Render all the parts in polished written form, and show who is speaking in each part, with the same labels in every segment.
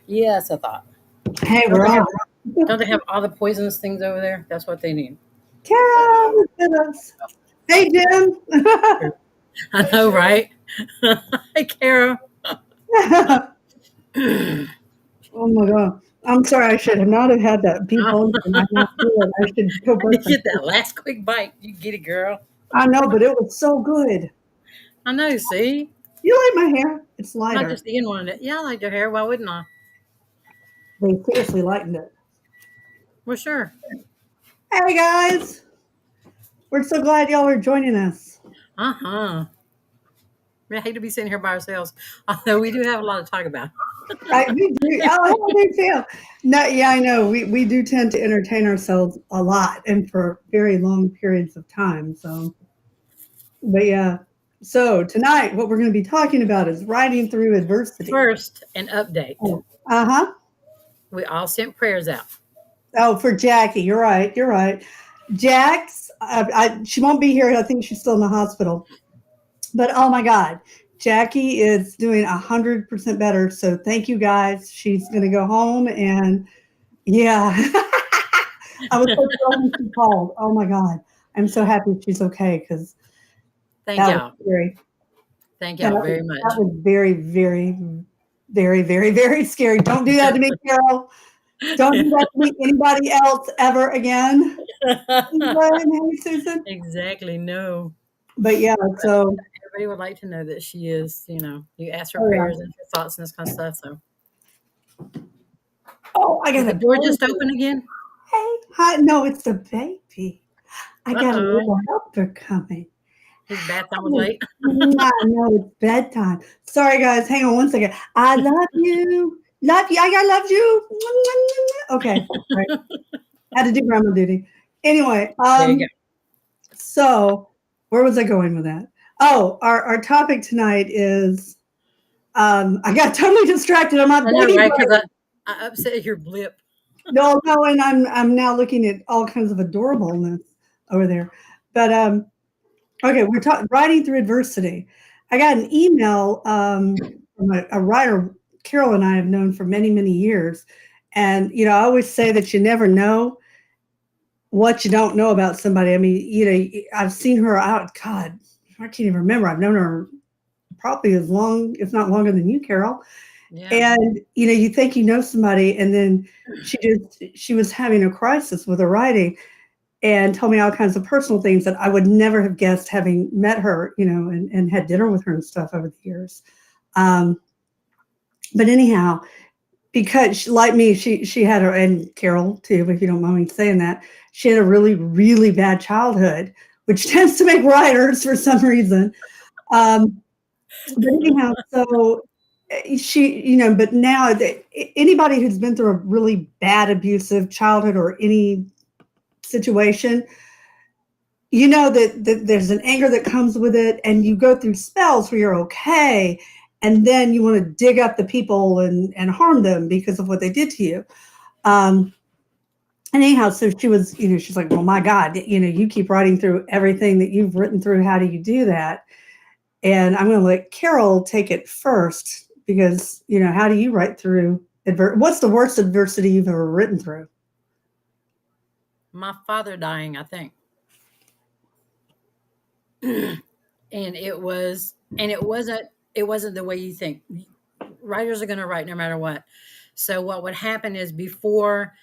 Speaker 1: Yes, I thought.
Speaker 2: Hey,
Speaker 1: Don't
Speaker 2: we're
Speaker 1: they
Speaker 2: on.
Speaker 1: have don't they have all the poisonous things over there? That's what they need.
Speaker 2: Carol is with us. Hey, Jim.
Speaker 1: I know, right? Hey, Kara.
Speaker 2: Oh my God. I'm sorry. I should have not have had that beep on in my mouth. I should go
Speaker 1: Did
Speaker 2: brush
Speaker 1: you
Speaker 2: my
Speaker 1: get that
Speaker 2: teeth.
Speaker 1: last quick bite? You get it, girl.
Speaker 2: I know, but it was so good.
Speaker 1: I know. See,
Speaker 2: You like my hair? It's
Speaker 1: I'm not
Speaker 2: lighter.
Speaker 1: just Ian wanted it. Yeah, I like your hair. Why wouldn't I?
Speaker 2: They seriously lightened it.
Speaker 1: Well, sure.
Speaker 2: Hey, guys. We're so glad y'all are joining us.
Speaker 1: Uh huh. I hate to be sitting here by ourselves, although we do have a lot to talk about.
Speaker 2: Right? We do. Oh, I do too. No, yeah, I know. We do tend to entertain ourselves a lot and for very long periods of time. So, but yeah. So tonight, what we're going to be talking about is riding through adversity.
Speaker 1: First, an update.
Speaker 2: Oh, uh-huh.
Speaker 1: We all sent prayers out.
Speaker 2: Oh, for Jackie. You're right. You're right. Jax, she won't be here. I think she's still in the hospital. But oh my God, Jackie is doing 100% better. So thank you guys. She's going to go home and yeah. I was so thrilled when she called. Oh my God. I'm so happy she's okay because
Speaker 1: Thank
Speaker 2: that was
Speaker 1: y'all.
Speaker 2: scary.
Speaker 1: Thank
Speaker 2: That
Speaker 1: y'all
Speaker 2: was,
Speaker 1: very
Speaker 2: that
Speaker 1: much.
Speaker 2: was very, very, very, very, very scary. Don't do that to me, Carol. Don't do that to me, anybody else ever again. Hey, Susan.
Speaker 1: Exactly. No.
Speaker 2: But yeah, so,
Speaker 1: Everybody would like to know that she is, you ask for
Speaker 2: oh yeah.
Speaker 1: prayers and her thoughts and this kind of stuff. So,
Speaker 2: Oh, I
Speaker 1: did
Speaker 2: got
Speaker 1: the
Speaker 2: a
Speaker 1: door just
Speaker 2: baby.
Speaker 1: open again?
Speaker 2: Hey, hi. No, it's the baby. I
Speaker 1: Uh
Speaker 2: got a
Speaker 1: oh.
Speaker 2: little helper coming.
Speaker 1: His bath time was late.
Speaker 2: No, it's bedtime. Sorry, guys. Hang on one second. I love you. Love you. I love you. Okay. All right. Had to do grandma duty. Anyway,
Speaker 1: There you go.
Speaker 2: so where was I going with that? Oh, our topic tonight is I got totally distracted. I'm not
Speaker 1: I know,
Speaker 2: baby
Speaker 1: right?
Speaker 2: brain.
Speaker 1: Because I upset your blip.
Speaker 2: No, and I'm now looking at all kinds of adorableness over there. But okay, we're talking writing through adversity. I got an email from a writer Carol and I have known for many, many years. And, I always say that you never know what you don't know about somebody. I mean, I've seen her out, God, I can't even remember. I've known her probably as long, if not longer than you, Carol.
Speaker 1: Yeah.
Speaker 2: And, you think you know somebody, and then she was having a crisis with her writing and told me all kinds of personal things that I would never have guessed having met her, and had dinner with her and stuff over the years. Um, but anyhow, because like me, she had her, and Carol too, if you don't mind me saying that, she had a really, really bad childhood, which tends to make writers for some reason. Um, but anyhow, so she, but now anybody who's been through a really bad abusive childhood or any situation, that there's an anger that comes with it, and you go through spells where you're okay, and then you want to dig up the people and harm them because of what they did to you. Um, and anyhow, so she was, she's like, well, my God, you keep writing through everything that you've written through. How do you do that? And I'm going to let Carol take it first because, how do you write through what's the worst adversity you've ever written through?
Speaker 1: My father dying, I think. And it wasn't the way you think. Writers are going to write no matter what. So what would happen is before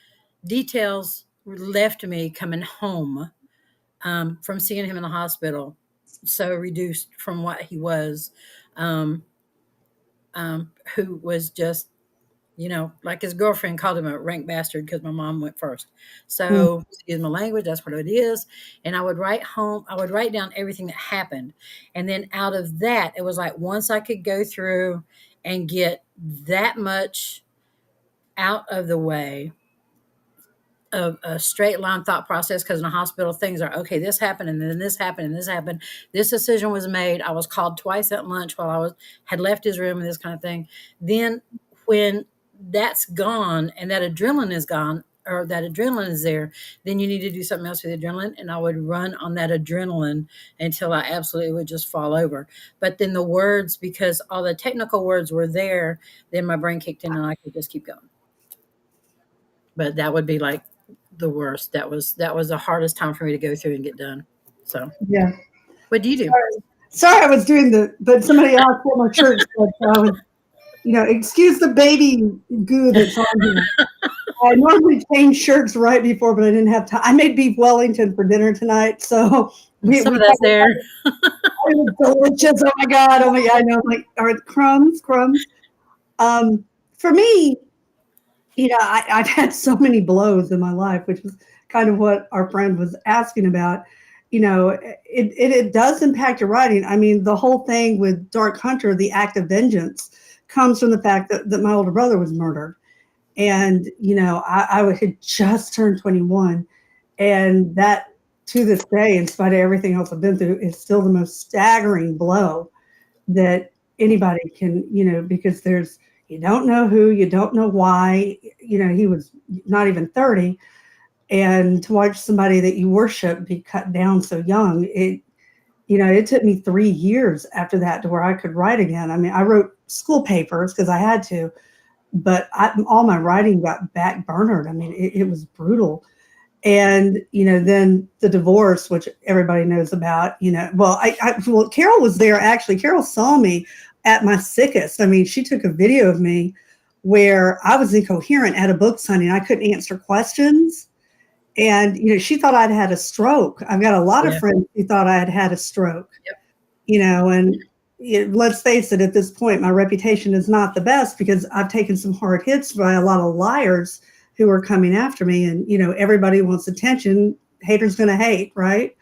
Speaker 1: details left me coming home from seeing him in the hospital, so reduced from what he was, um, who was just, like his girlfriend called him a rank bastard because my mom went first.
Speaker 2: Mm.
Speaker 1: So, excuse my language, that's what it is. And I would write down everything that happened. And then out of that, it was like once I could go through and get that much out of the way of a straight line thought process, because in a hospital things are okay, this happened and then this happened and this happened, this decision was made, I was called twice at lunch while had left his room and this kind of thing. Then when that's gone and that adrenaline is gone, or that adrenaline is there, then you need to do something else with adrenaline. And I would run on that adrenaline until I absolutely would just fall over. But then the words, because all the technical words were there, then my brain kicked in and I could just keep going. But that would be like the worst. That was the hardest time for me to go through and get done. So,
Speaker 2: Yeah.
Speaker 1: what do you do?
Speaker 2: Sorry, I was doing but somebody asked what my shirt said, so I was, excuse the baby goo that's on here. I normally change shirts right before, but I didn't have time. I made beef Wellington for dinner tonight, so
Speaker 1: Some
Speaker 2: we
Speaker 1: of that's there.
Speaker 2: it was delicious. Oh my god! Oh my god! I know. I'm like, all right, crumbs, crumbs. For me, I've had so many blows in my life, which is kind of what our friend was asking about. It does impact your writing. I mean, the whole thing with Dark Hunter, the act of vengeance, comes from the fact that my older brother was murdered. And, I had just turned 21. And that, to this day, in spite of everything else I've been through, is still the most staggering blow that anybody can, because you don't know who, you don't know why, he was not even 30. And to watch somebody that you worship be cut down so young, it took me 3 years after that to where I could write again. I mean, I wrote school papers because I had to, but all my writing got back burnered. I mean, it was brutal. And, then the divorce, which everybody knows about, well, Carol was there. Actually, Carol saw me at my sickest. I mean, she took a video of me where I was incoherent at a book signing. I couldn't answer questions. And, she thought I'd had a stroke. I've got a lot of friends who thought I had had a stroke, and let's face it, at this point, my reputation is not the best because I've taken some hard hits by a lot of liars who are coming after me. And, everybody wants attention. Haters going to hate, right?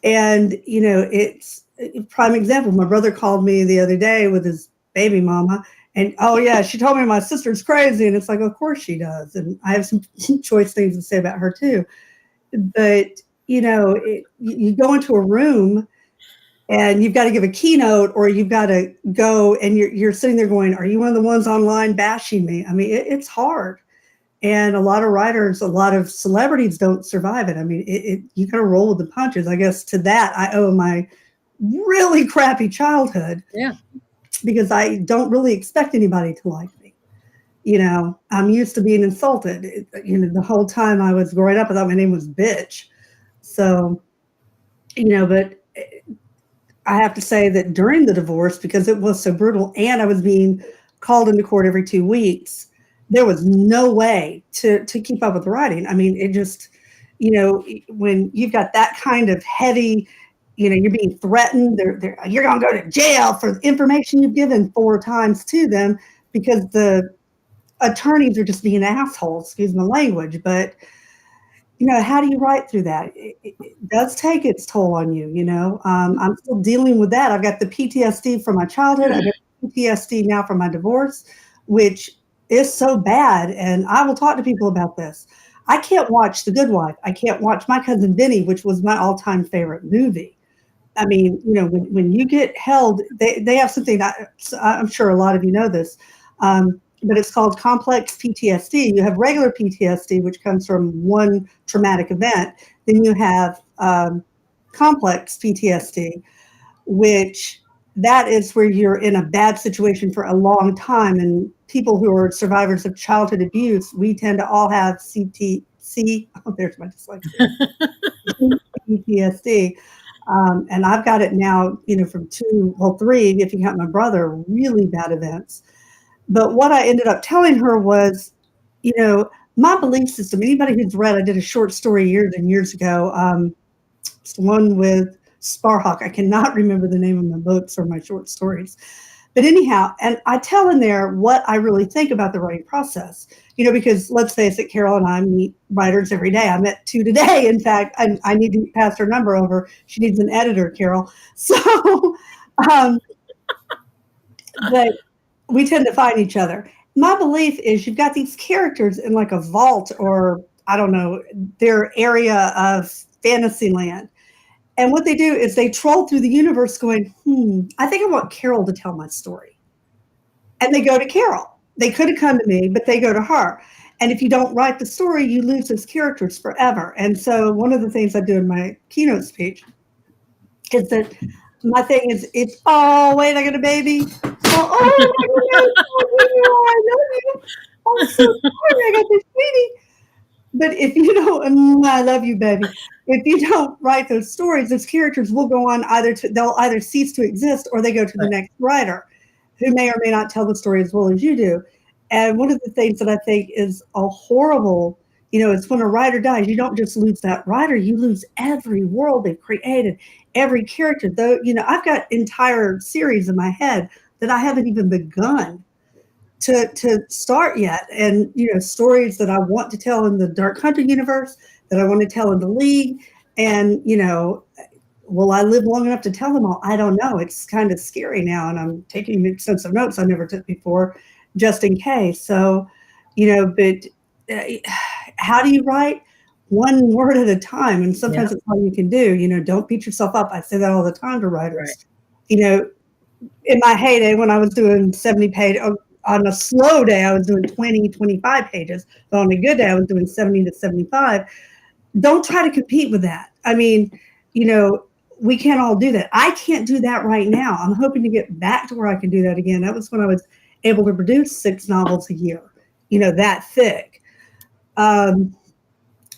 Speaker 2: And, it's a prime example. My brother called me the other day with his baby mama. And, oh, yeah, she told me my sister's crazy. And it's like, of course she does. And I have some choice things to say about her, too. But, you go into a room and you've got to give a keynote, or you've got to go and you're sitting there going, are you one of the ones online bashing me? I mean, it's hard. And a lot of writers, a lot of celebrities don't survive it. I mean, you got to roll with the punches. I guess to that, I owe my really crappy childhood.
Speaker 1: Yeah.
Speaker 2: Because I don't really expect anybody to like me. I'm used to being insulted. The whole time I was growing up, I thought my name was bitch. So, but I have to say that during the divorce, because it was so brutal and I was being called into court every 2 weeks, there was no way to keep up with the writing. I mean, it just, when you've got that kind of heavy, you're being threatened, you're going to go to jail for information you've given 4 times to them because the attorneys are just being assholes, excuse my language. But, how do you write through that? It does take its toll on you, I'm still dealing with that. I've got the PTSD from my childhood. I've got PTSD now from my divorce, which is so bad. And I will talk to people about this. I can't watch The Good Wife. I can't watch My Cousin Vinny, which was my all-time favorite movie. I mean, when you get held, they have something, I'm sure a lot of you know this, but it's called complex PTSD. You have regular PTSD, which comes from one traumatic event. Then you have complex PTSD, which that is where you're in a bad situation for a long time. And people who are survivors of childhood abuse, we tend to all have there's my dyslexia, PTSD. And I've got it now, from 3, if you count my brother, really bad events. But what I ended up telling her was, my belief system, anybody who's read, I did a short story years and years ago. It's the one with Sparhawk. I cannot remember the name of my books or my short stories. But anyhow, and I tell in there what I really think about the writing process, because let's face it, Carol and I meet writers every day. I met 2 today. In fact, I need to pass her number over. She needs an editor, Carol. So, but we tend to find each other. My belief is you've got these characters in like a vault or, I don't know, their area of fantasy land. And what they do is they troll through the universe going, I think I want Carol to tell my story. And they go to Carol. They could have come to me, but they go to her. And if you don't write the story, you lose those characters forever. And so one of the things I do in my keynote speech is that my thing is, it's, oh, wait, I got a baby. Oh my goodness, oh, I love you. I'm so sorry, I got this baby. But if you don't, I love you, baby. If you don't write those stories, those characters will go on they'll either cease to exist or they go to the
Speaker 1: Right.
Speaker 2: next writer who may or may not tell the story as well as you do. And one of the things that I think is a horrible, it's when a writer dies, you don't just lose that writer, you lose every world they've created, every character. Though, I've got entire series in my head that I haven't even begun to start yet, and stories that I want to tell in the Dark Hunter universe, that I want to tell in the League, and will I live long enough to tell them all? I don't know. It's kind of scary now, and I'm taking extensive notes I never took before, just in case. So, but how do you write? One word at a time, and sometimes
Speaker 1: Yeah.
Speaker 2: it's all you can do. Don't beat yourself up. I say that all the time to
Speaker 1: Right.
Speaker 2: writers. You know, in my heyday when I was doing 70 page, on a slow day, I was doing 20, 25 pages, but on a good day, I was doing 70 to 75. Don't try to compete with that. I mean, we can't all do that. I can't do that right now. I'm hoping to get back to where I can do that again. That was when I was able to produce 6 novels a year, that thick.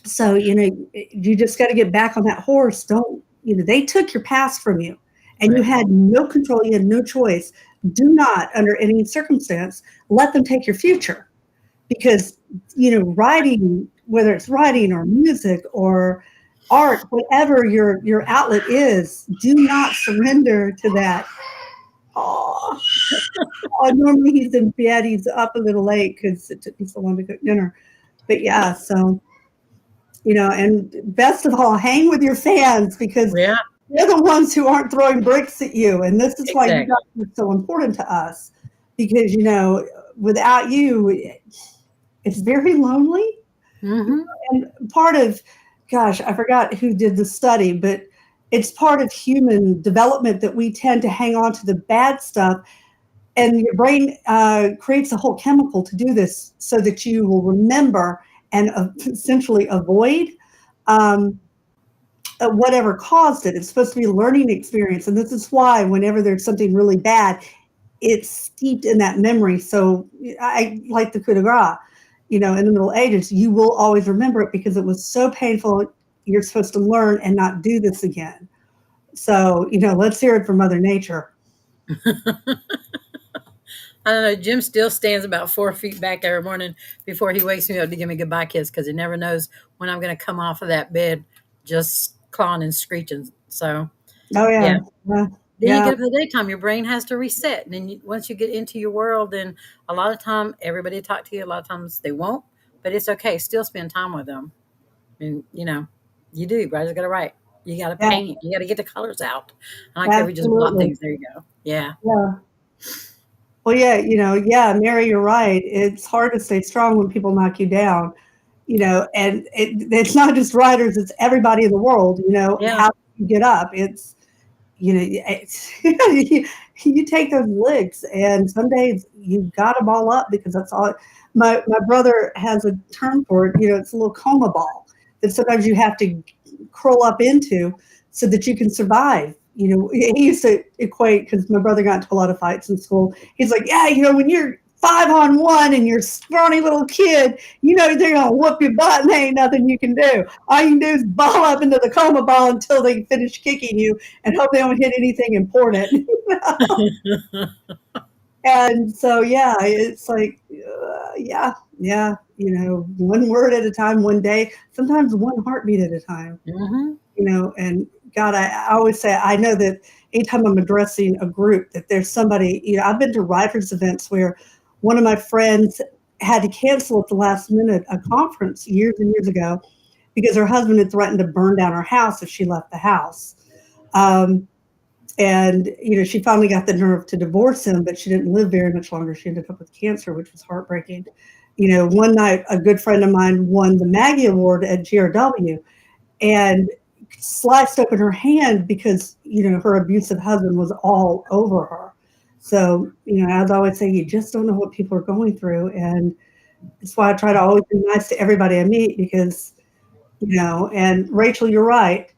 Speaker 2: So, you just got to get back on that horse. Don't, they took your past from you and you
Speaker 1: Right.
Speaker 2: had no control. You had no choice. Do not, under any circumstance, let them take your future, because, writing, whether it's writing or music or art, whatever your outlet is, do not surrender to that. Oh, normally he's in bed. He's up a little late because it took me so long to cook dinner. But yeah, so and best of all, hang with your fans, because
Speaker 1: Yeah.
Speaker 2: they're the ones who aren't throwing bricks at you. And this is why you
Speaker 1: Exactly.
Speaker 2: guys are so important to us, because, without you, it's very lonely.
Speaker 1: Mm-hmm.
Speaker 2: And part of, gosh, I forgot who did the study, but it's part of human development that we tend to hang on to the bad stuff. And your brain creates a whole chemical to do this so that you will remember and essentially avoid um, whatever caused it. It's supposed to be a learning experience. And this is why whenever there's something really bad, it's steeped in that memory. So I like the coup de grace, in the Middle Ages, you will always remember it because it was so painful. You're supposed to learn and not do this again. So, let's hear it from Mother Nature.
Speaker 1: I don't know. Jim still stands about 4 feet back every morning before he wakes me up to give me a goodbye kiss, because he never knows when I'm going to come off of that bed just clawing and screeching. So,
Speaker 2: Oh,
Speaker 1: yeah.
Speaker 2: yeah. Yeah.
Speaker 1: Then you
Speaker 2: Yeah.
Speaker 1: get up in the daytime, your brain has to reset. And then once you get into your world, then a lot of time, everybody talk to you. A lot of times they won't, but it's okay. Still spend time with them. And, you do. Writers got to write. You got to
Speaker 2: Yeah.
Speaker 1: paint. You got to get the colors out. I don't care if you just blot
Speaker 2: Absolutely.
Speaker 1: things. There you go. Yeah.
Speaker 2: Yeah. Well, yeah, yeah, Mary, you're right. It's hard to stay strong when people knock you down, and it's not just writers, it's everybody in the world,
Speaker 1: Yeah.
Speaker 2: how you get up. It's, you take those licks, and some days you got them all up, because that's all. My brother has a term for it, it's a little coma ball that sometimes you have to curl up into so that you can survive. He used to equate, because my brother got into a lot of fights in school. He's like, yeah, when you're 5-on-1 and you're a scrawny little kid, they're gonna whoop your butt and there ain't nothing you can do. All you can do is ball up into the coma ball until they finish kicking you and hope they don't hit anything important. And so, yeah, it's like, yeah, one word at a time, one day, sometimes one heartbeat at a time.
Speaker 1: Hmm.
Speaker 2: And God, I always say, I know that anytime I'm addressing a group, that there's somebody, I've been to writers events where one of my friends had to cancel at the last minute a conference years and years ago because her husband had threatened to burn down her house if she left the house. Um, and, she finally got the nerve to divorce him, but she didn't live very much longer. She ended up with cancer, which was heartbreaking. One night, a good friend of mine won the Maggie Award at GRW, and sliced open her hand because her abusive husband was all over her. So as I always say, you just don't know what people are going through, and That's why I try to always be nice to everybody I meet because, and Rachel, you're right.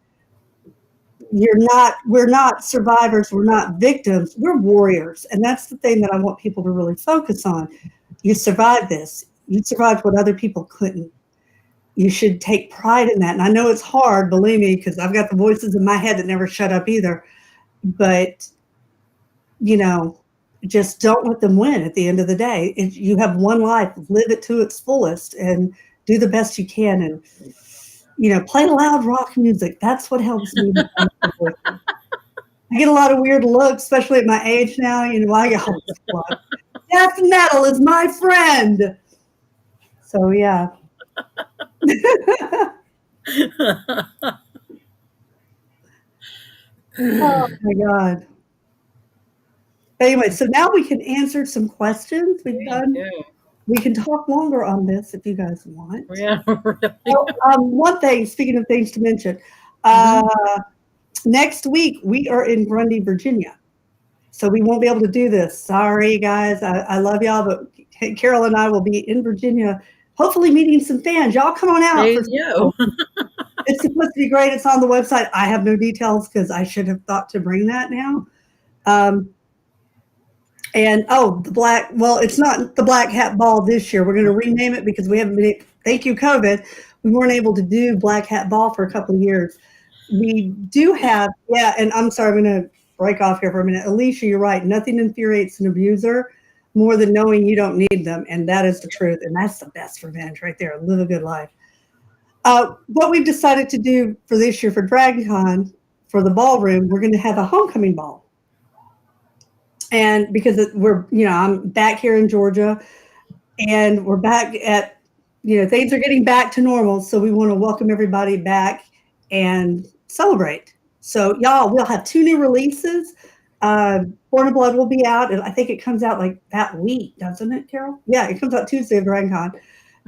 Speaker 2: We're not survivors, we're not victims, we're warriors. And that's the thing that I want people to really focus on. You survived this. You survived what other people couldn't. You should take pride in that. And I know it's hard, believe me, because I've got the voices in my head that never shut up either. But, you know, just don't let them win at the end of the day. You have one life, live it to its fullest and do the best you can. And, play loud rock music. That's what helps me. I get a lot of weird looks, especially at my age now. I go, death metal is my friend. So, yeah. Oh, my God. Anyway, so now we can answer some questions. We can talk longer on this if you guys want.
Speaker 1: Yeah, really.
Speaker 2: One thing, speaking of things to mention, next week we are in Grundy, Virginia. So we won't be able to do this. Sorry, guys. I love y'all, but Carol and I will be in Virginia, hopefully meeting some fans. Y'all come on out. It's supposed to be great. It's on the website. I have no details because I should have thought to bring that now. It's not the Black Hat Ball this year. We're going to rename it because we haven't been, thank you, COVID, we weren't able to do Black Hat Ball for a couple of years. We do have, and I'm sorry, I'm going to break off here for a minute. Alicia, you're right. Nothing infuriates an abuser more than knowing you don't need them. And that is the truth. And that's the best revenge right there. Live a good life. What we've decided to do for this year for DragonCon, for the ballroom, we're going to have a homecoming ball. And because I'm back here in Georgia and we're back at, things are getting back to normal. So we want to welcome everybody back and celebrate. So y'all, we'll have 2 new releases. Born of Blood will be out. And I think it comes out like that week, doesn't it, Carol? Yeah, it comes out Tuesday of DragonCon.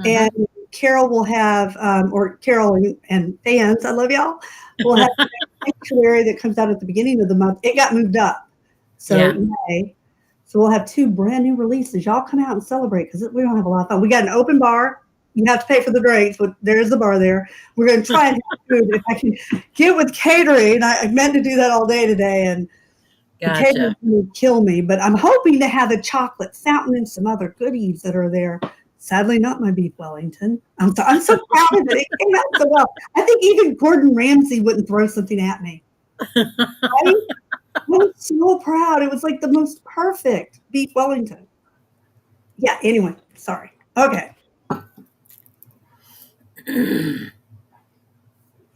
Speaker 2: And Carol will have, or Carol and fans, I love y'all, will have a sanctuary that comes out at the beginning of the month. It got moved up. So May. So we'll have 2 brand new releases. Y'all come out and celebrate because we don't have a lot of fun. We got an open bar. You have to pay for the drinks, but there's the bar there. We're going to try and have food if I can get with catering. I meant to do that all day today, and the catering would kill me. But I'm hoping to have a chocolate fountain and some other goodies that are there. Sadly, not my beef Wellington. I'm so proud of it. It came out so well. I think even Gordon Ramsay wouldn't throw something at me. Right? I was so proud. It was like the most perfect beef Wellington. Yeah, anyway, sorry. Okay.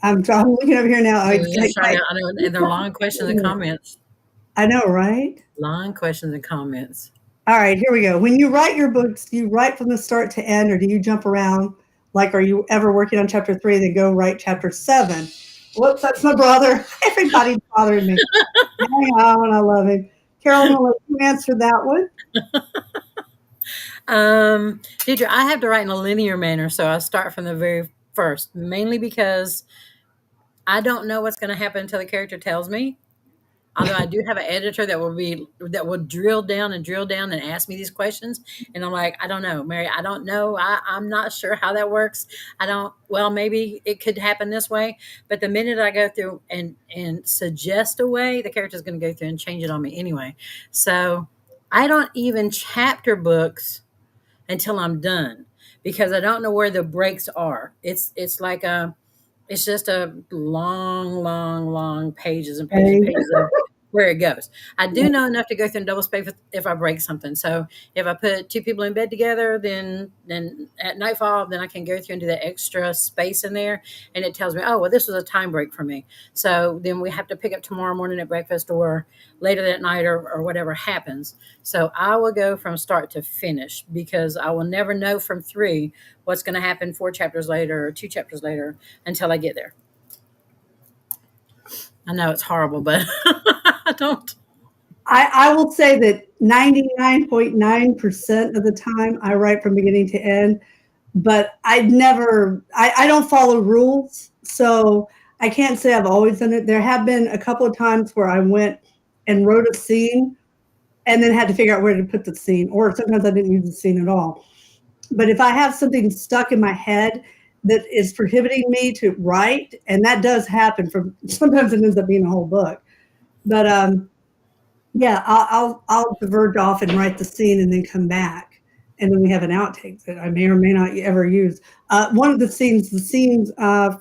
Speaker 2: I'm looking over here now.
Speaker 1: I know, and they're long questions and comments.
Speaker 2: I know, right?
Speaker 1: Long questions and comments.
Speaker 2: All right, here we go. When you write your books, do you write from the start to end, or do you jump around? Like, are you ever working on chapter 3, then go write chapter 7? Whoops, that's my brother. Everybody's bothering me. Hang on, I love him. Carol, I'm going to let you answer that one.
Speaker 1: Deidre, I have to write in a linear manner, so I start from the very first, mainly because I don't know what's going to happen until the character tells me. Although I do have an editor that will drill down and ask me these questions. And I'm like, I don't know, Mary, I don't know. I'm not sure how that works. Maybe it could happen this way. But the minute I go through and suggest a way, the character's going to go through and change it on me anyway. So I don't even chapter books until I'm done because I don't know where the breaks are. It's like it's just a long pages and pages of where it goes. I do know enough to go through and double space if I break something. So if I put 2 people in bed together, then at nightfall, then I can go through and do that extra space in there. And it tells me, oh, well, this was a time break for me. So then we have to pick up tomorrow morning at breakfast or later that night or whatever happens. So I will go from start to finish because I will never know from 3 what's going to happen 4 chapters later or 2 chapters later until I get there. I know it's horrible, but I don't.
Speaker 2: I will say that 99.9% of the time I write from beginning to end, but I don't follow rules. So I can't say I've always done it. There have been a couple of times where I went and wrote a scene and then had to figure out where to put the scene, or sometimes I didn't use the scene at all. But if I have something stuck in my head that is prohibiting me to write, and that does happen from sometimes it ends up being a whole book. But yeah, I'll diverge off and write the scene and then come back, and then we have an outtake that I may or may not ever use. One of the scenes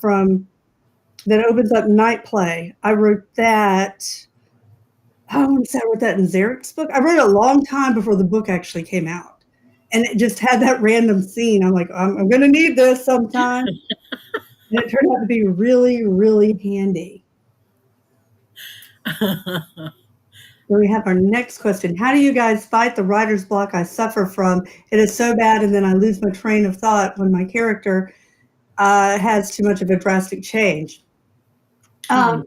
Speaker 2: from that opens up night play. I wrote that. I want to say I wrote that in Zarek's book. I wrote it a long time before the book actually came out, and it just had that random scene. I'm like, I'm going to need this sometime, and it turned out to be really, really handy. So we have our next question. How do you guys fight the writer's block I suffer from? It is so bad, and then I lose my train of thought when my character has too much of a drastic change. Um,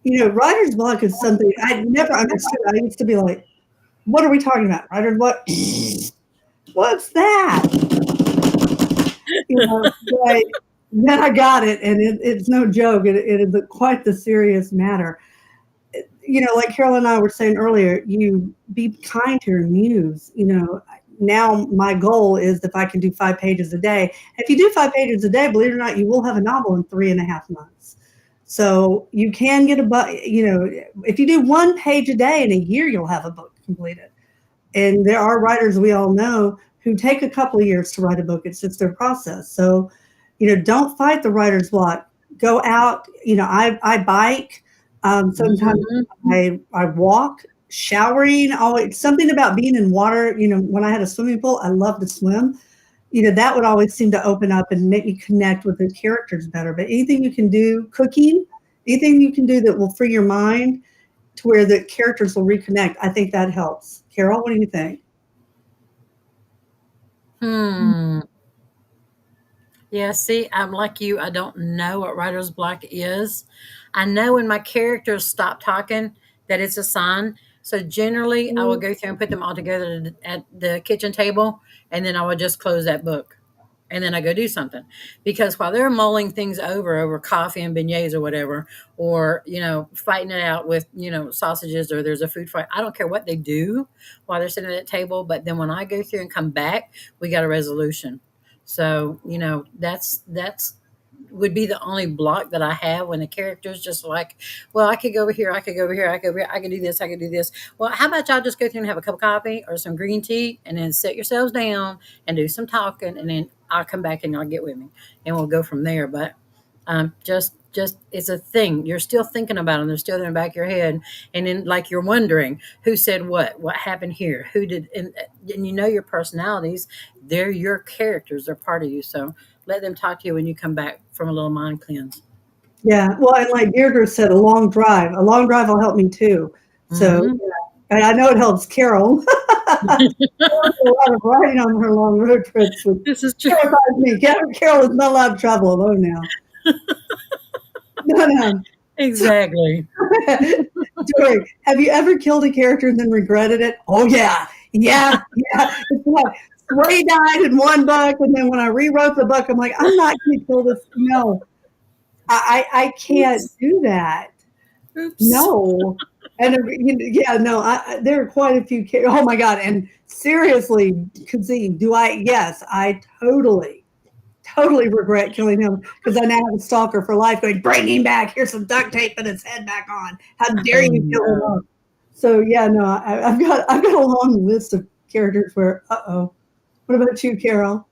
Speaker 2: writer's block is something I never understood. I used to be like, what are we talking about? Writer's block? What's that? But then I got it, and it's no joke. It is quite the serious matter. Like Carol and I were saying earlier, you be kind to your muse. Now my goal is if I can do 5 pages a day. If you do 5 pages a day, believe it or not, you will have a novel in 3.5 months. So you can get if you do 1 page a day in a year, you'll have a book completed. And there are writers we all know who take a couple of years to write a book. It's just their process. So, don't fight the writer's block. Go out. I bike. Sometimes I walk, showering. Always something about being in water. When I had a swimming pool, I loved to swim. That would always seem to open up and make me connect with the characters better. But anything you can do, cooking, anything you can do that will free your mind to where the characters will reconnect, I think that helps. Carol, what do you think?
Speaker 1: Yeah, see, I'm like you. I don't know what writer's block is. I know when my characters stop talking that it's a sign. So generally, I will go through and put them all together at the kitchen table, and then I will just close that book. And then I go do something. Because while they're mulling things over coffee and beignets or whatever, or, fighting it out with, sausages or there's a food fight, I don't care what they do while they're sitting at that table. But then when I go through and come back, we got a resolution. So, that's would be the only block that I have when the character's just like, well, I could go over here, I could go over here, I could over here, I can do this, I can do this. Well, how about y'all just go through and have a cup of coffee or some green tea and then sit yourselves down and do some talking, and then I'll come back and y'all get with me and we'll go from there. But just it's a thing. You're still thinking about them. They're still in the back of your head. And then like you're wondering who said what happened here, who did, and your personalities, they're your characters. They're part of you. So let them talk to you when you come back from a little mind cleanse.
Speaker 2: Yeah. Well, and like Deirdre said, a long drive will help me too. So, and I know it helps Carol. A lot of riding on her long road trips.
Speaker 1: This is true.
Speaker 2: Me. Carol is not allowed to travel alone now. No.
Speaker 1: Exactly.
Speaker 2: Joy, have you ever killed a character and then regretted it? Oh yeah. It's like 3 died in one book, and then when I rewrote the book, I'm like, I'm not going to kill this. No, I can't do that.
Speaker 1: Oops.
Speaker 2: No. And there are quite a few. Oh my God! And seriously, concede. Do I? Yes, I totally regret killing him because I now have a stalker for life. Going, bring him back. Here's some duct tape and his head back on. How dare you kill him off? So yeah, no, I've got a long list of characters where. What about you, Carol?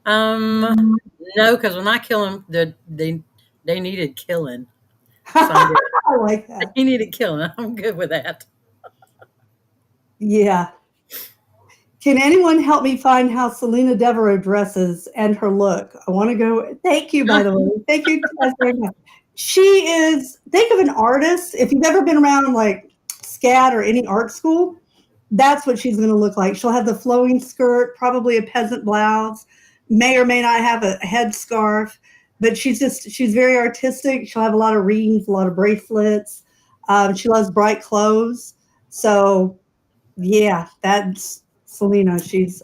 Speaker 1: No, because when I kill them, they needed killing. So
Speaker 2: I like that.
Speaker 1: He needed killing. I'm good with that.
Speaker 2: Yeah. Can anyone help me find how Selena Devereaux dresses and her look? I want to go. Thank you, by the way. Thank you guys very much. She is, think of an artist. If you've ever been around like SCAD or any art school, that's what she's going to look like. She'll have the flowing skirt, probably a peasant blouse, may or may not have a headscarf, but she's very artistic. She'll have a lot of rings, a lot of bracelets. She loves bright clothes. So yeah, that's Selena.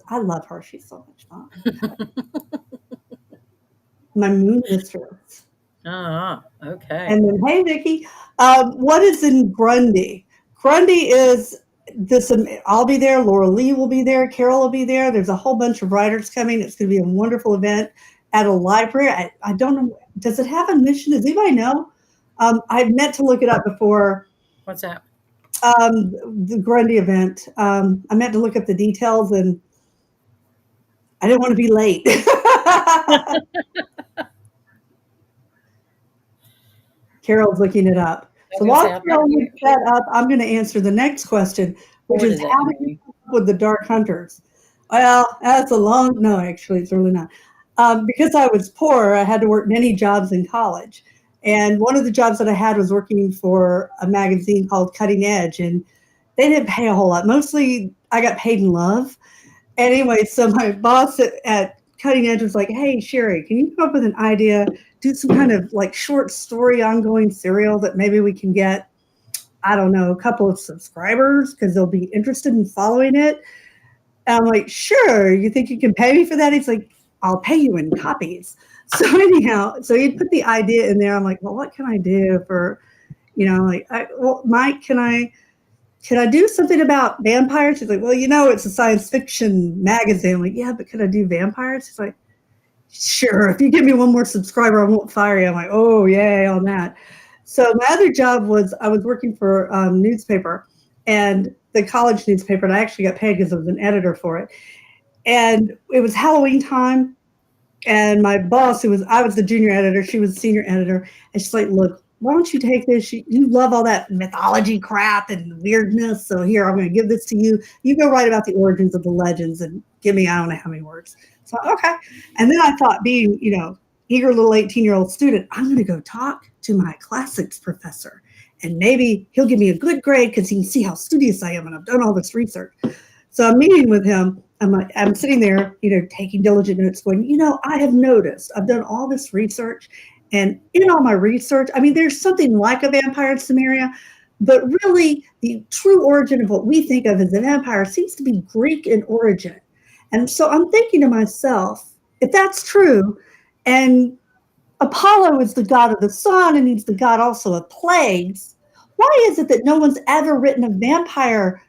Speaker 2: I love her. She's so much fun. My moon mistress.
Speaker 1: Oh, okay.
Speaker 2: And then, hey, Vicki, what is in Grundy? Grundy is I'll be there. Laura Lee will be there. Carol will be there. There's a whole bunch of writers coming. It's going to be a wonderful event at a library. I don't know. Does it have a mission? Does anybody know? I've meant to look it up before.
Speaker 1: What's that?
Speaker 2: The Grundy event. I meant to look up the details, and I didn't want to be late. Carol's looking it up. So while Carol looks that up, I'm going to answer the next question, which is how do you come up with the Dark Hunters? Well, that's a long, no, actually, it's really not. Because I was poor, I had to work many jobs in college. And one of the jobs that I had was working for a magazine called Cutting Edge, and they didn't pay a whole lot. Mostly I got paid in love. Anyway, so my boss at Cutting Edge was like, hey, Sherry, can you come up with an idea? Do some kind of like short story ongoing serial that maybe we can get, I don't know, a couple of subscribers because they'll be interested in following it. And I'm like, sure, you think you can pay me for that? He's like, I'll pay you in copies. So anyhow, so he put the idea in there. I'm like, well, what can I do for, like, well, Mike, can I do something about vampires? He's like, well, it's a science fiction magazine. I'm like, yeah, but could I do vampires? He's like, sure. If you give me one more subscriber, I won't fire you. I'm like, oh, yay on that. So my other job was I was working for a newspaper, and the college newspaper, and I actually got paid because I was an editor for it. And it was Halloween time, and my boss, I was the junior editor, she was the senior editor, and she's like, look, why don't you take this? You love all that mythology crap and weirdness, so here, I'm going to give this to you. You go write about the origins of the legends and give me, I don't know how many words. So, okay. And then I thought, being, eager little 18-year-old student, I'm going to go talk to my classics professor, and maybe he'll give me a good grade because he can see how studious I am, and I've done all this research. So I'm meeting with him. I'm sitting there, taking diligent notes, going, I have noticed, I've done all this research, and in all my research, I mean, there's something like a vampire in Samaria, but really the true origin of what we think of as a vampire seems to be Greek in origin. And so I'm thinking to myself, if that's true, and Apollo is the god of the sun, and he's the god also of plagues, why is it that no one's ever written a vampire?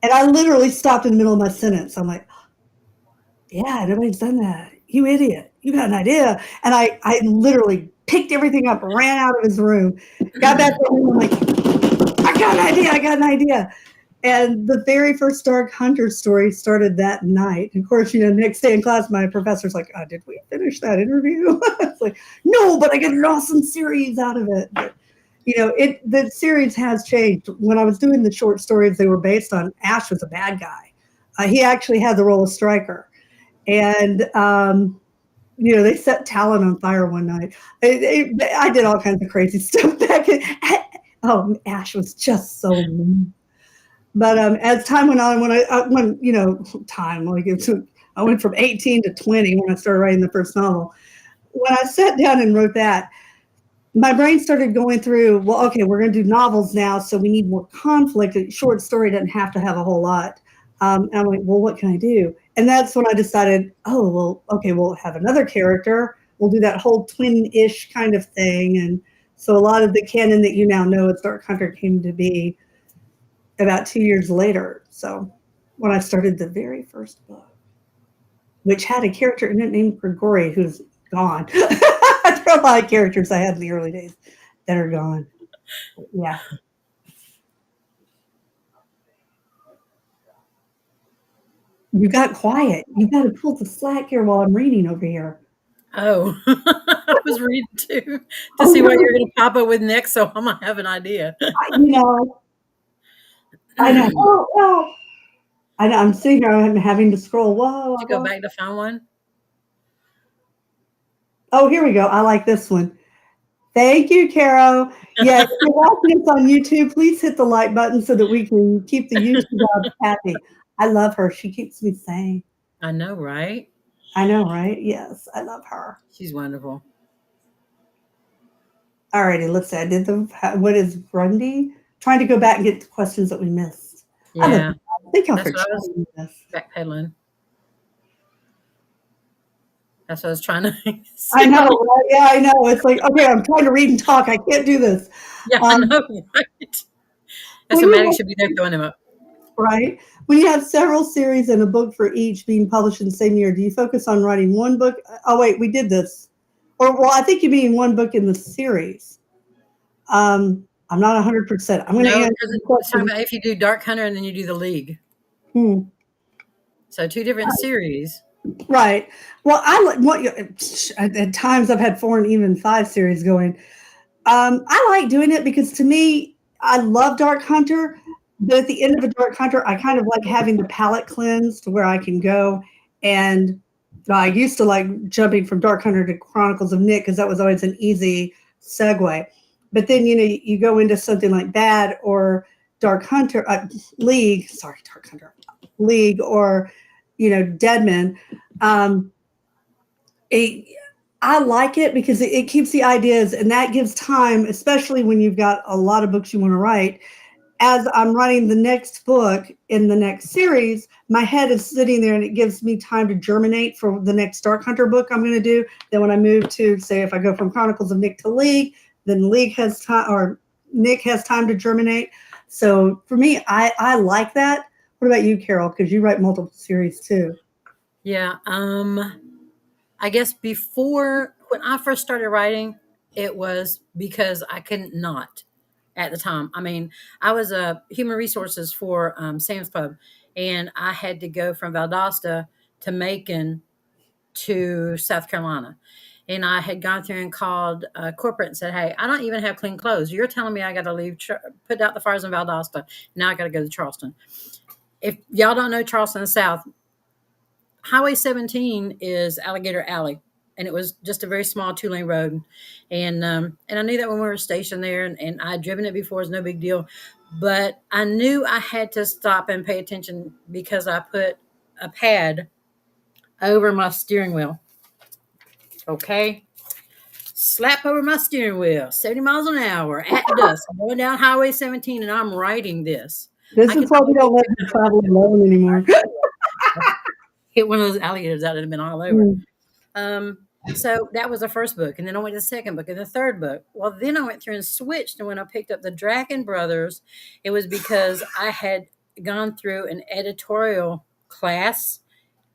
Speaker 2: And I literally stopped in the middle of my sentence. I'm like, yeah, nobody's done that. You idiot. You got an idea. And I literally picked everything up, ran out of his room, got back to the room. I'm like, I got an idea. And the very first Dark Hunter story started that night. And of course, the next day in class, my professor's like, did we finish that interview? It's like, no, but I get an awesome series out of it. But, the series has changed. When I was doing the short stories, they were based on Ash was a bad guy. He actually had the role of Stryker. And, they set Talon on fire one night. I did all kinds of crazy stuff back Ash was just so mean. But as time went on, I went from 18 to 20 when I started writing the first novel. When I sat down and wrote that, my brain started going through, well, okay, we're going to do novels now, so we need more conflict. A short story doesn't have to have a whole lot. And I'm like, well, what can I do? And that's when I decided, oh, well, okay, we'll have another character. We'll do that whole twin-ish kind of thing. And so a lot of the canon that you now know as Dark Hunter came to be about 2 years later. So when I started the very first book, which had a character in it named Grigori, who's gone. There are a lot of characters I had in the early days that are gone. Yeah. You got quiet. You got to pull the slack here while I'm reading over here.
Speaker 1: Oh, I was reading too to see what you're going to pop up with next, so I'm going to have an idea.
Speaker 2: I know. Oh, well, I'm sitting here. I'm having to scroll. Whoa.
Speaker 1: Did you go back to find one?
Speaker 2: Oh, here we go. I like this one. Thank you, Carol. Yeah, if you're watching this on YouTube, please hit the like button so that we can keep the YouTube gods happy. I love her. She keeps me sane.
Speaker 1: I know, right?
Speaker 2: I know, right? Yes, I love her.
Speaker 1: She's wonderful.
Speaker 2: All righty, let's see. I did what is Grundy? Trying to go back and get the questions that we missed.
Speaker 1: Yeah.
Speaker 2: I think I'll forget this.
Speaker 1: Backpedaling. That's what I was trying to see.
Speaker 2: I know, right? Yeah, I know. It's like, okay, I'm trying to read and talk. I can't do this.
Speaker 1: Yeah, I know, right? That's what Maddie should be there throwing him up.
Speaker 2: right? When you have several series and a book for each being published in the same year, do you focus on writing one book? Oh, wait, we did this. Or, well, I think you mean one book in the series. I'm not 100%. I'm going to
Speaker 1: No,
Speaker 2: answer
Speaker 1: because
Speaker 2: the
Speaker 1: it's talking
Speaker 2: question.
Speaker 1: about if you do Dark Hunter and then you do the League.
Speaker 2: Hmm.
Speaker 1: So two different series.
Speaker 2: Right. Well, at times I've had 4 and even 5 series going. I like doing it because to me, I love Dark Hunter, but at the end of a Dark Hunter, I kind of like having the palette cleansed where I can go and I used to like jumping from Dark Hunter to Chronicles of Nick because that was always an easy segue. But then you go into something like Bad or Dark Hunter League. Sorry, Dark Hunter League or Deadman. Um, it, I like it because it keeps the ideas and that gives time, especially when you've got a lot of books you want to write. As I'm writing the next book in the next series, my head is sitting there and it gives me time to germinate for the next Dark Hunter book I'm going to do. Then when I move to, say, if I go from Chronicles of Nick to League, then League has time or Nick has time to germinate. So for me, I like that. What about you, Carol? Because you write multiple series too.
Speaker 1: Yeah. I guess before when I first started writing, it was because I couldn't not at the time. I mean, I was a human resources for Sam's Club, and I had to go from Valdosta to Macon to South Carolina. And I had gone through and called corporate and said, "Hey, I don't even have clean clothes. You're telling me I got to leave, put out the fires in Valdosta. Now I got to go to Charleston." If y'all don't know Charleston South, Highway 17 is Alligator Alley, and it was just a very small 2-lane road. And I knew that when we were stationed there, and I'd driven it before, it's no big deal. But I knew I had to stop and pay attention because I put a pad over my steering wheel. Okay, slap over my steering wheel, 70 miles an hour at dusk, going down Highway 17, and I'm writing this.
Speaker 2: This
Speaker 1: I
Speaker 2: is
Speaker 1: could
Speaker 2: why we don't
Speaker 1: probably
Speaker 2: let you travel alone anymore.
Speaker 1: hit one of those alligators out that had been all over.
Speaker 2: Mm.
Speaker 1: So that was the first book, and then I went to the second book and the third book. Well, then I went through and switched, and when I picked up the Dragon Brothers, it was because I had gone through an editorial class,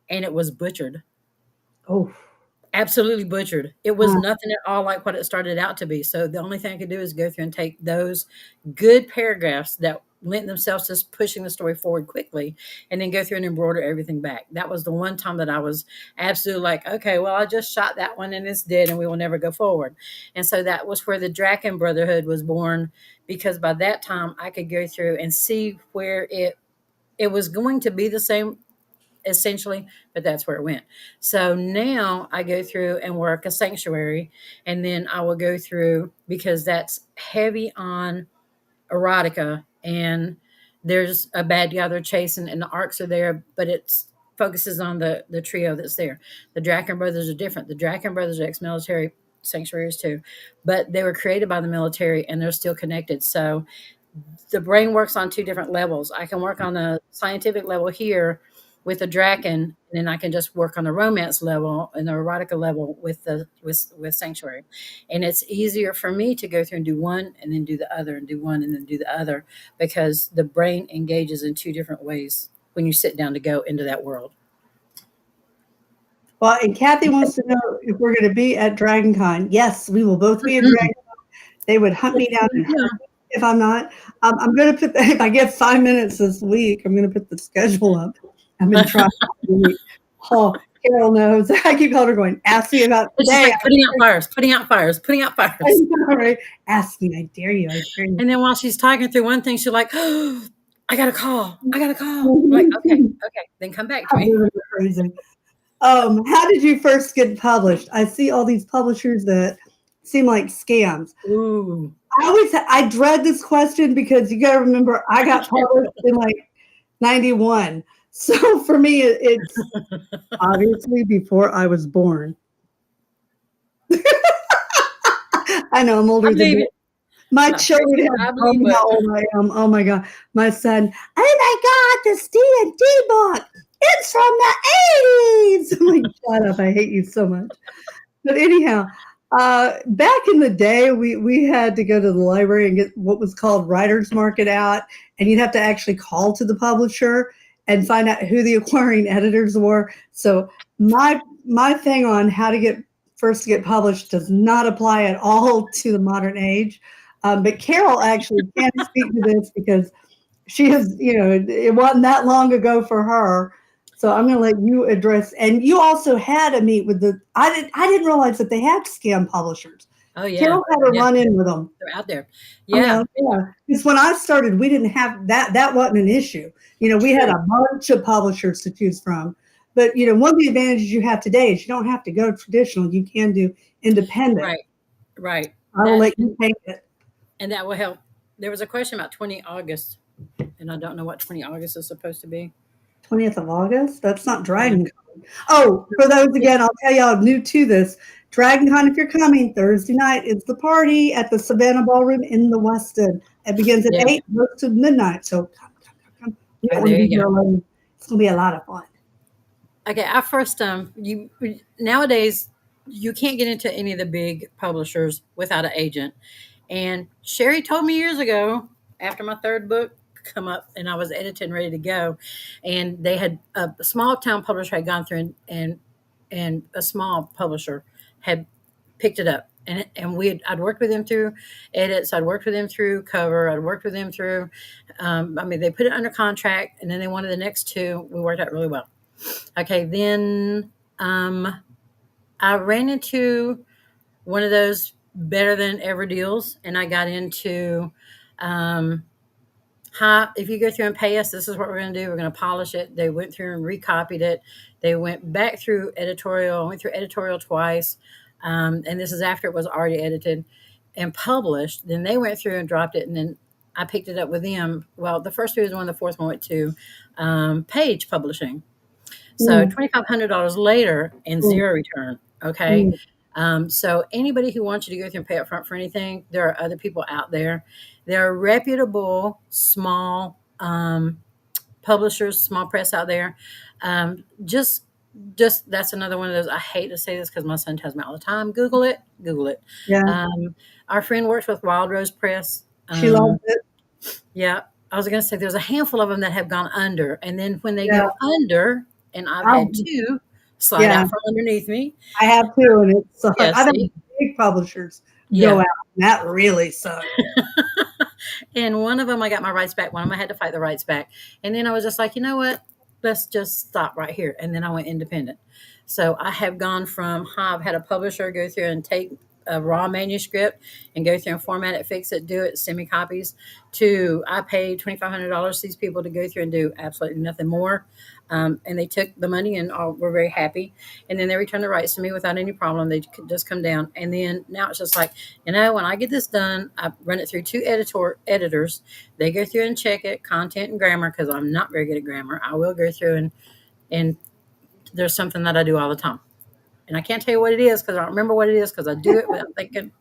Speaker 1: and it was butchered.
Speaker 2: Oh,
Speaker 1: Absolutely butchered. It was nothing at all like what it started out to be. So the only thing I could do is go through and take those good paragraphs that lent themselves to pushing the story forward quickly and then go through and embroider everything back. That was the one time that I was absolutely like, okay, well, I just shot that one and it's dead and we will never go forward. And so that was where the Draken Brotherhood was born, because by that time I could go through and see where it was going to be the same essentially, but that's where it went. So now I go through and work a sanctuary, and then I will go through because that's heavy on erotica, and there's a bad guy they're chasing, and the arcs are there, but it's focuses on the trio that's there. The Draken brothers are different. The Draken brothers are ex-military sanctuaries too, but they were created by the military and they're still connected. So the brain works on two different levels. I can work on a scientific level here with a Draken, and then I can just work on the romance level and the erotica level with with Sanctuary. And it's easier for me to go through and do one and then do the other and do one and then do the other, because the brain engages in two different ways when you sit down to go into that world.
Speaker 2: well, and Kathy wants to know if we're going to be at DragonCon. Yes, we will both be at
Speaker 1: Mhm.
Speaker 2: Dragon. They would hunt me down and
Speaker 1: Yeah.
Speaker 2: hurt me if I'm not. I'm going to put, if I get 5 minutes this week, I'm going to put the schedule up. I've been trying all week. Oh, Carol knows. I keep calling her going, ask me about
Speaker 1: It's just
Speaker 2: today.
Speaker 1: like putting out fires, putting out fires, putting out
Speaker 2: I
Speaker 1: fires.
Speaker 2: know, right? Ask me. I dare you. I dare you.
Speaker 1: And then while she's talking through one thing, she's like, oh, I got a call. I got a call. I'm like, okay, okay, then come back to
Speaker 2: I'm
Speaker 1: me.
Speaker 2: really crazy. How did you first get published? I see all these publishers that seem like scams.
Speaker 1: Ooh.
Speaker 2: I dread this question because you got to remember I got published in like 91. So for me, it's obviously before I was born. I know I'm
Speaker 1: I
Speaker 2: older than
Speaker 1: believe
Speaker 2: you.
Speaker 1: it.
Speaker 2: My
Speaker 1: Not crazy,
Speaker 2: children
Speaker 1: but
Speaker 2: have
Speaker 1: I
Speaker 2: told
Speaker 1: believe
Speaker 2: me how
Speaker 1: it.
Speaker 2: old I am. Oh my God. My son, oh my God, the D&D book. It's from the 80s. I'm like, shut up. I hate you so much. But anyhow, Back in the day, we had to go to the library and get what was called writer's market out, and you'd have to actually call to the publisher and find out who the acquiring editors were. So my thing on how to get first to get published does not apply at all to the modern age. But Carol actually can speak to this because she has, it wasn't that long ago for her. So I'm going to let you address. And you also had a meet with the. I didn't realize that they had scam publishers.
Speaker 1: Oh yeah,
Speaker 2: Carol had a
Speaker 1: yeah,
Speaker 2: run in with them.
Speaker 1: they're out there.
Speaker 2: Oh
Speaker 1: Yeah,
Speaker 2: yeah. Because when I started, we didn't have that. That wasn't an issue. We had
Speaker 1: true.
Speaker 2: a bunch of publishers to choose from. But one of the advantages you have today is you don't have to go traditional. You can do independent.
Speaker 1: Right, right.
Speaker 2: I will let you take it.
Speaker 1: And that will help. There was a question about 20 August, and I don't know what 20 August is supposed to be.
Speaker 2: 20th of August? That's not
Speaker 1: Yeah.
Speaker 2: Dragon Con. Oh, for those again, I'll tell y'all new to this. Dragon Con, if you're coming, Thursday night is the party at the Savannah Ballroom in the Westin. It begins at
Speaker 1: Yeah.
Speaker 2: 8, goes to midnight. So come. You
Speaker 1: Oh,
Speaker 2: don't want to
Speaker 1: there
Speaker 2: be
Speaker 1: you
Speaker 2: here
Speaker 1: go.
Speaker 2: alone. It's going to be a lot of fun.
Speaker 1: Okay, I first you nowadays you can't get into any of the big publishers without an agent. And Sherry told me years ago, after my third book come up and I was edited and ready to go, and they had a small town publisher had gone through and a small publisher had picked it up. And I'd worked with them through edits. I'd worked with them through cover. I'd worked with them through. They put it under contract, and then they wanted the next two. We worked out really well. Okay, then I ran into one of those better than ever deals, and I got into hi, if you go through and pay us, this is what we're going to do. We're going to polish it. They went through and recopied it. They went back through editorial. I went through editorial twice, and this is after it was already edited and published. Then they went through and dropped it, and then I picked it up with them. Well, the first two was one. The fourth one went to Page Publishing. So
Speaker 2: Mm,
Speaker 1: $2,500 later and
Speaker 2: mm,
Speaker 1: zero return. Okay.
Speaker 2: mm.
Speaker 1: So anybody who wants you to go through and pay up front for anything, there are other people out there. There are reputable small publishers, small press out there. Just that's another one of those. I hate to say this because my son tells me all the time. Google it. Google it.
Speaker 2: Yeah,
Speaker 1: Our friend works with Wild Rose Press.
Speaker 2: she loves it.
Speaker 1: Yeah, I was going to say there's a handful of them that have gone under, and then when they
Speaker 2: Yeah,
Speaker 1: go under, and I've
Speaker 2: I'll,
Speaker 1: had two slide
Speaker 2: yeah,
Speaker 1: out from underneath me.
Speaker 2: I have too, and it's
Speaker 1: Yeah,
Speaker 2: I've had
Speaker 1: see,
Speaker 2: big publishers go
Speaker 1: yeah,
Speaker 2: out. And that really sucks.
Speaker 1: and one of them I got my rights back. One of them I had to fight the rights back, and then I was just like, you know what? Let's just stop right here, and then I went independent. So I have gone from I've had a publisher go through and take a raw manuscript and go through and format it, fix it, do it, send me copies. To I paid $2,500 to these people to go through and do absolutely nothing more. And they took the money and all, were very happy. And then they returned the rights to me without any problem. They could just come down. And then now it's just like, when I get this done, I run it through two editors. They go through and check it, content and grammar, because I'm not very good at grammar. I will go through and there's something that I do all the time. And I can't tell you what it is because I don't remember what it is because I do it without thinking.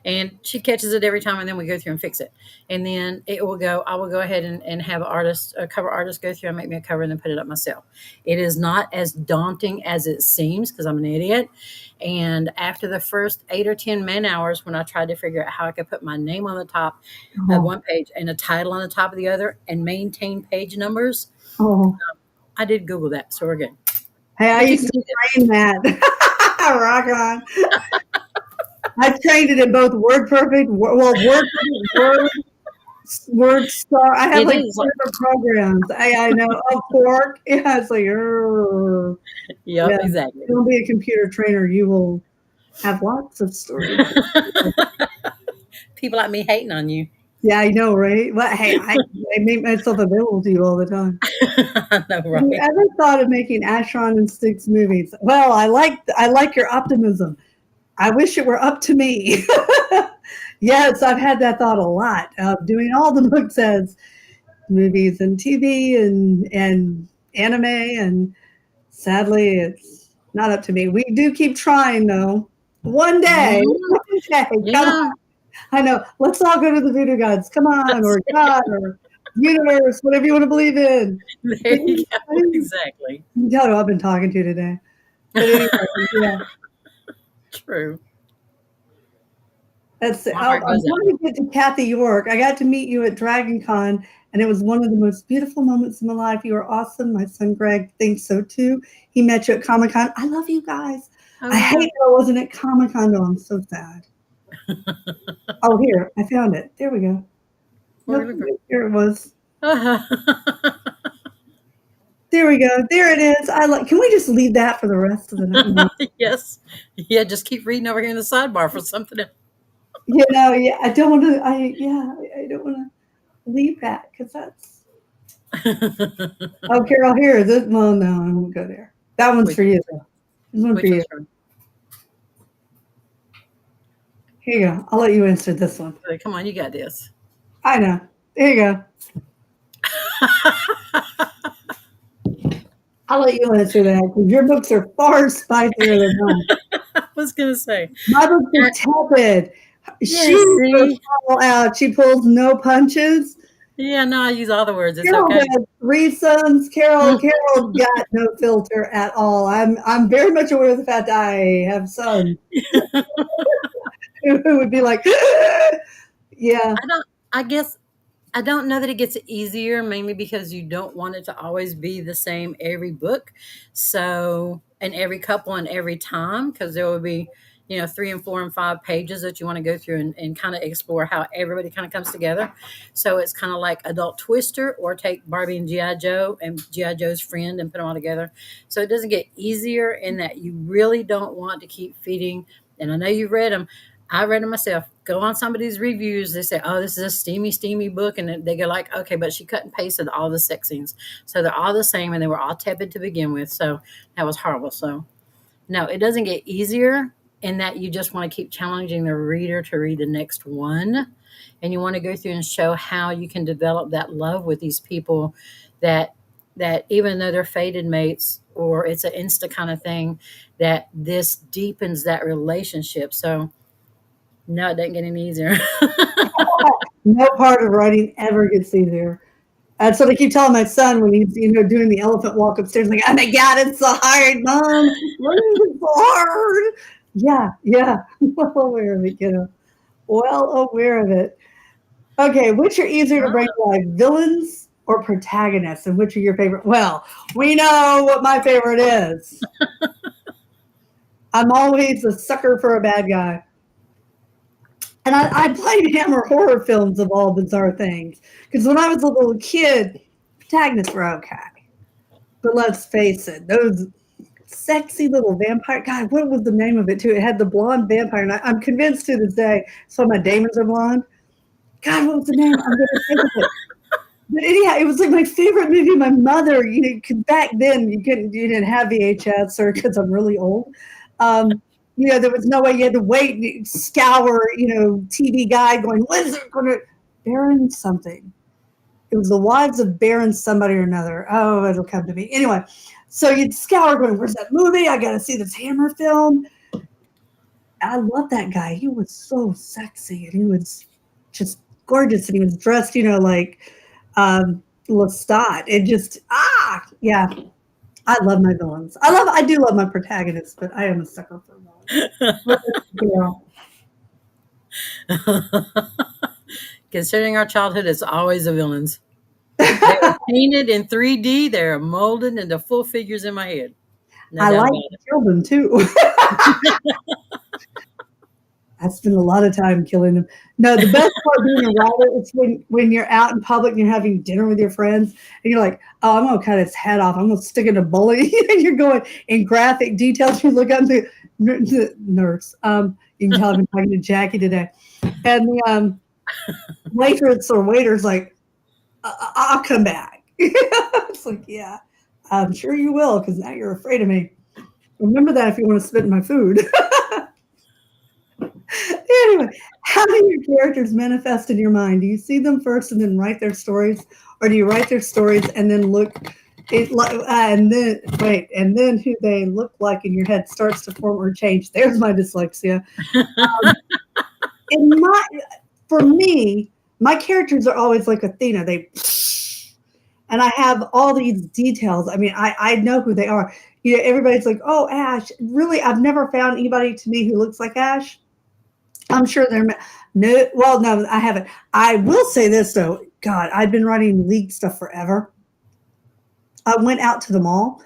Speaker 1: And she catches it every time, and then we go through and fix it. And then I will go ahead and have a cover artist go through and make me a cover and then put it up myself. It is not as daunting as it seems because I'm an idiot. And after the first 8 or 10 man hours, when I tried to figure out how I could put my name on the top of
Speaker 2: Oh,
Speaker 1: one page and a title on the top of the other and maintain page numbers,
Speaker 2: oh.
Speaker 1: I did Google that. So we're good.
Speaker 2: Hey, I
Speaker 1: But you
Speaker 2: used
Speaker 1: can
Speaker 2: to
Speaker 1: do that.
Speaker 2: train that. Rock on. I trained it in both WordPerfect, Word Star. I have
Speaker 1: It
Speaker 2: like
Speaker 1: is.
Speaker 2: four different programs. I know. Oh, Quark. Yeah, it's like,
Speaker 1: Yep,
Speaker 2: yeah.
Speaker 1: exactly.
Speaker 2: Don't be a computer trainer. You will have lots of stories.
Speaker 1: People like me hating on you.
Speaker 2: Yeah, I know, right? Well, hey, I make myself available to you all the time.
Speaker 1: I know,
Speaker 2: Have you
Speaker 1: right?
Speaker 2: ever thought of making Ashron and Sticks movies? Well, I like your optimism. I wish it were up to me. Yes, I've had that thought a lot of doing all the books as movies and TV and anime, and sadly, it's not up to me. We do keep trying, though. One day,
Speaker 1: Mhm.
Speaker 2: one day, come on.
Speaker 1: Yeah,
Speaker 2: I know. Let's all go to the voodoo gods. Come on,
Speaker 1: that's
Speaker 2: or God, or universe, whatever you want to believe in.
Speaker 1: there you go. Exactly.
Speaker 2: You can tell who I've been talking to today. But anyway, yeah.
Speaker 1: True.
Speaker 2: That's it.
Speaker 1: My heart
Speaker 2: I'm
Speaker 1: goes out.
Speaker 2: going to get to Kathy York. I got to meet you at Dragon Con, and it was one of the most beautiful moments of my life. You are awesome. My son Greg thinks so too. He met you at Comic Con. I love you guys.
Speaker 1: Oh
Speaker 2: I hate
Speaker 1: yeah.
Speaker 2: that I wasn't at Comic Con though. I'm so sad. Oh, here, I found it. There we go.
Speaker 1: We're
Speaker 2: Nope,
Speaker 1: looking
Speaker 2: here it was.
Speaker 1: for-
Speaker 2: There we go. There it is. I like. Can we just leave that for the rest of the night?
Speaker 1: Yes. Yeah, just keep reading over here in the sidebar for something else.
Speaker 2: Yeah. I don't want to. I don't want to leave that because that's. Oh, Carol, here is it. Well, no, I won't go there. That one's
Speaker 1: which,
Speaker 2: for you. Though. This one's for
Speaker 1: which
Speaker 2: you.
Speaker 1: one's from?
Speaker 2: Here you go. I'll let you answer this one.
Speaker 1: Come on, you got this.
Speaker 2: I know. There you go. I'll let you answer that because your books are far spicier than mine.
Speaker 1: I was gonna say.
Speaker 2: My books are tepid.
Speaker 1: Yeah,
Speaker 2: She goes
Speaker 1: see.
Speaker 2: all out. She pulls no punches.
Speaker 1: Yeah, no, I use all the words. It's
Speaker 2: Carol
Speaker 1: okay.
Speaker 2: has 3 sons. Carol got no filter at all. I'm very much aware of the fact I have sons who would be like, yeah.
Speaker 1: I guess I don't know that it gets easier, mainly because you don't want it to always be the same every book. So, and every couple and every time, because there will be, 3 and 4 and 5 pages that you want to go through and kind of explore how everybody kind of comes together. So it's kind of like Adult Twister, or take Barbie and G.I. Joe and G.I. Joe's friend and put them all together. So it doesn't get easier in that you really don't want to keep feeding. And I know you've read them. I read it myself. Go on somebody's reviews. They say, "Oh, this is a steamy book," and they go like, "Okay, but she cut and pasted all the sex scenes, so they're all the same, and they were all tepid to begin with." So that was horrible. So no, it doesn't get easier in that you just want to keep challenging the reader to read the next one, and you want to go through and show how you can develop that love with these people that even though they're fated mates or it's an insta kind of thing, that this deepens that relationship. So no, it doesn't get any easier.
Speaker 2: No part of writing ever gets easier. That's what I keep telling my son when he's, doing the elephant walk upstairs. Like, oh my God, it's so hard, Mom. It's so hard. Yeah. Well aware of it, kiddo. Well aware of it. Okay, which are easier to bring to life, villains or protagonists? And which are your favorite? Well, we know what my favorite is. I'm always a sucker for a bad guy. And I played Hammer horror films of all bizarre things. Because when I was a little kid, protagonists were okay. But let's face it, those sexy little vampire. God, what was the name of it too? It had the blonde vampire. And I'm convinced to this day some of my Damons are blonde. God, what was the name? I'm going to think of it. But anyhow, it was like my favorite movie. My mother, cause back then you didn't have VHS, or because I'm really old. There was no way. You had to wait, and scour, TV guide going, what is it going to, Baron something. It was the wives of Baron somebody or another. Oh, it'll come to me. Anyway, so you'd scour going, where's that movie? I got to see this Hammer film. I love that guy. He was so sexy, and he was just gorgeous, and he was dressed, like Lestat. It just, yeah. I love my villains. I do love my protagonists, but I am a sucker for villains.
Speaker 1: Considering our childhood, it's always the villains. They were painted in 3D. They're molded into full figures in my head. No
Speaker 2: I
Speaker 1: doubt
Speaker 2: like
Speaker 1: about
Speaker 2: to kill them too. I spend a lot of time killing them. No, the best part being a writer is when you're out in public and you're having dinner with your friends and you're like, oh, I'm going to cut his head off. I'm going to stick it in a bullet. And you're going in graphic details. You look up the nurse. You can tell I've been talking to Jackie today. And the waitress or waiter's like, I'll come back. It's like, yeah, I'm sure you will, because now you're afraid of me. Remember that if you want to spit in my food. Anyway, how do your characters manifest in your mind? Do you see them first and then write their stories, or do you write their stories and then and then who they look like in your head starts to form or change? There's my dyslexia. For me, my characters are always like Athena. And I have all these details. I mean, I know who they are. Everybody's like, oh, Ash. Really, I've never found anybody to me who looks like Ash. I'm sure there. No, well, no, I haven't. I will say this though. God, I've been writing league stuff forever. I went out to the mall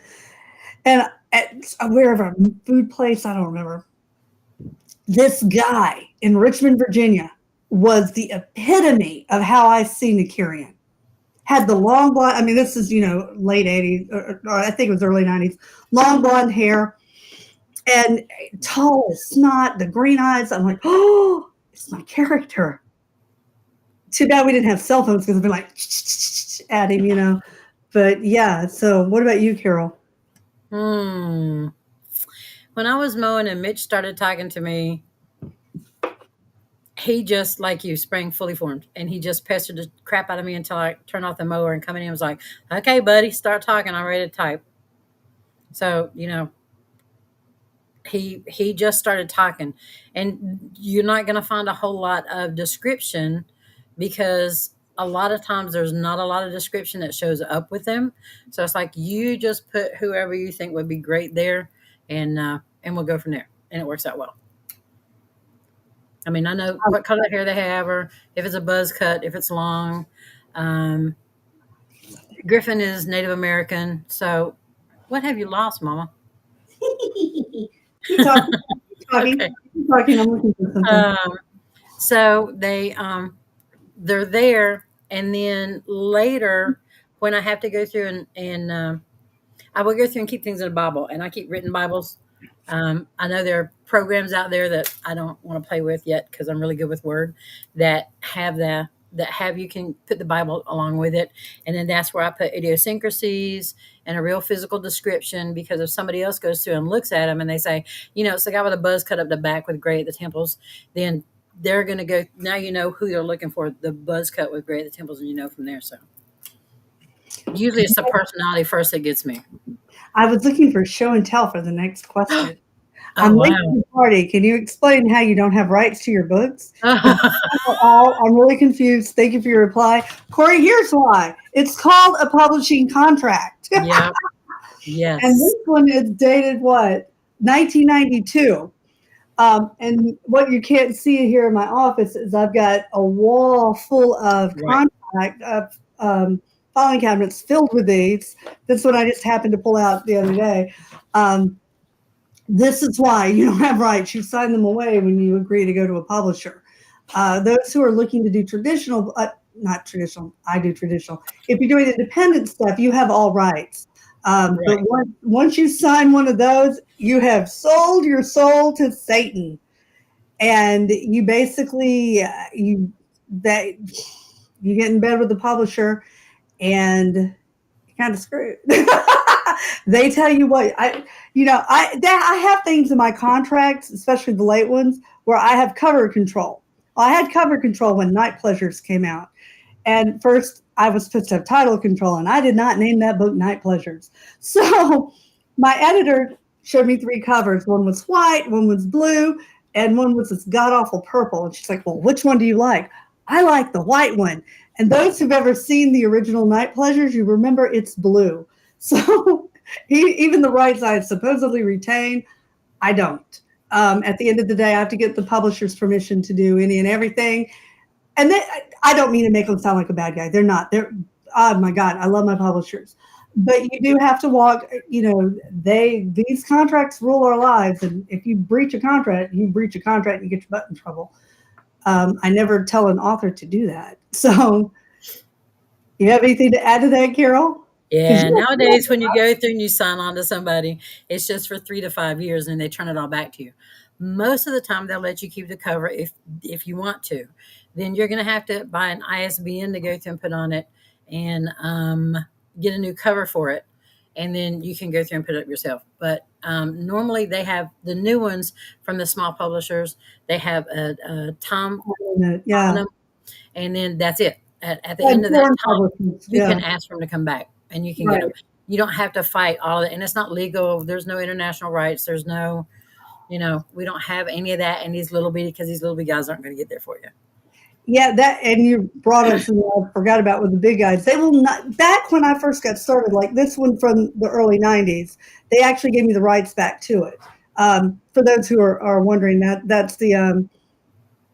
Speaker 2: and at wherever food place, I don't remember. This guy in Richmond, Virginia, was the epitome of how I see Nakirian. Had the long blonde. I mean, this is late '80s, or I think it was early '90s. Long blonde hair and tall as snot. The green eyes. I'm like, oh, it's my character. Too bad we didn't have cell phones because I've been like at him. But yeah. So, what about you, Carol?
Speaker 1: Hmm. When I was mowing and Mitch started talking to me, he just, like you, sprang fully formed, and he just pestered the crap out of me until I turned off the mower and coming in and was like, "Okay, buddy, start talking. I'm ready to type." So he just started talking, and you're not going to find a whole lot of description because a lot of times there's not a lot of description that shows up with them. So it's like you just put whoever you think would be great there, and we'll go from there, and it works out well. I mean, I know what color hair they have, or if it's a buzz cut, if it's long. Um, Griffin is Native American. So, what have you lost, Mama?
Speaker 2: Keep talking. Keep talking.
Speaker 1: Okay.
Speaker 2: Keep talking. I'm looking for something.
Speaker 1: So they're there, and then later when I have to go through and I will go through and keep things in a Bible, and I keep written Bibles. I know there are programs out there that I don't want to play with yet because I'm really good with Word that have you can put the Bible along with it, and then that's where I put idiosyncrasies and a real physical description. Because if somebody else goes through and looks at them and they say, it's the guy with a buzz cut up the back with gray at the temples, then they're going to go. Now you know who they're looking for. The buzz cut with gray at the temples, and from there. So usually it's the personality first that gets me.
Speaker 2: I was looking for show and tell for the next question.
Speaker 1: Oh,
Speaker 2: I'm late
Speaker 1: wow.
Speaker 2: to the party. Can you explain how you don't have rights to your books? I'm really confused. Thank you for your reply. Corey, here's why. It's called a publishing contract.
Speaker 1: Yeah. Yes.
Speaker 2: And this one is dated what? 1992. And what you can't see here in my office is I've got a wall full of contract filing cabinets filled with these. This one I just happened to pull out the other day. This is why you don't have rights. You sign them away when you agree to go to a publisher. Those who are looking to do traditional, not traditional, I do traditional. If you're doing independent stuff, you have all rights. But once you sign one of those, you have sold your soul to Satan, and you basically you get in bed with the publisher, and you're kind of screwed. They tell you what I have things in my contracts, especially the late ones, where I have cover control. I had cover control when Night Pleasures came out, and first I was supposed to have title control, and I did not name that book Night Pleasures. So my editor showed me 3 covers. One was white, one was blue, and one was this god-awful purple. And she's like, well, which one do you like? I like the white one. And those who've ever seen the original Night Pleasures, you remember it's blue. So even the rights I supposedly retain, I don't. At the end of the day, I have to get the publisher's permission to do any and everything. And I don't mean to make them sound like a bad guy. They're not. Oh my God, I love my publishers. But you do have to walk, these contracts rule our lives. And if you breach a contract, you get your butt in trouble. I never tell an author to do that. So you have anything to add to that, Carol?
Speaker 1: Yeah, nowadays when you go through and you sign on to somebody, it's just for 3 to 5 years and they turn it all back to you. Most of the time they'll let you keep the cover if you want to. Then you're going to have to buy an ISBN to go through and put on it, and get a new cover for it. And then you can go through and put it up yourself. But normally they have the new ones from the small publishers. They have a time on them, and then that's it. At the end of that time, you can ask for them to come back, and you can get them. You don't have to fight all of it, and it's not legal. There's no international rights. There's no, we don't have any of that. And these little bitty guys aren't going to get there for you.
Speaker 2: Yeah, and you brought up something I forgot about with the big guys. They will not. Back when I first got started, like this one from the early '90s, they actually gave me the rights back to it. For those who are wondering, that's the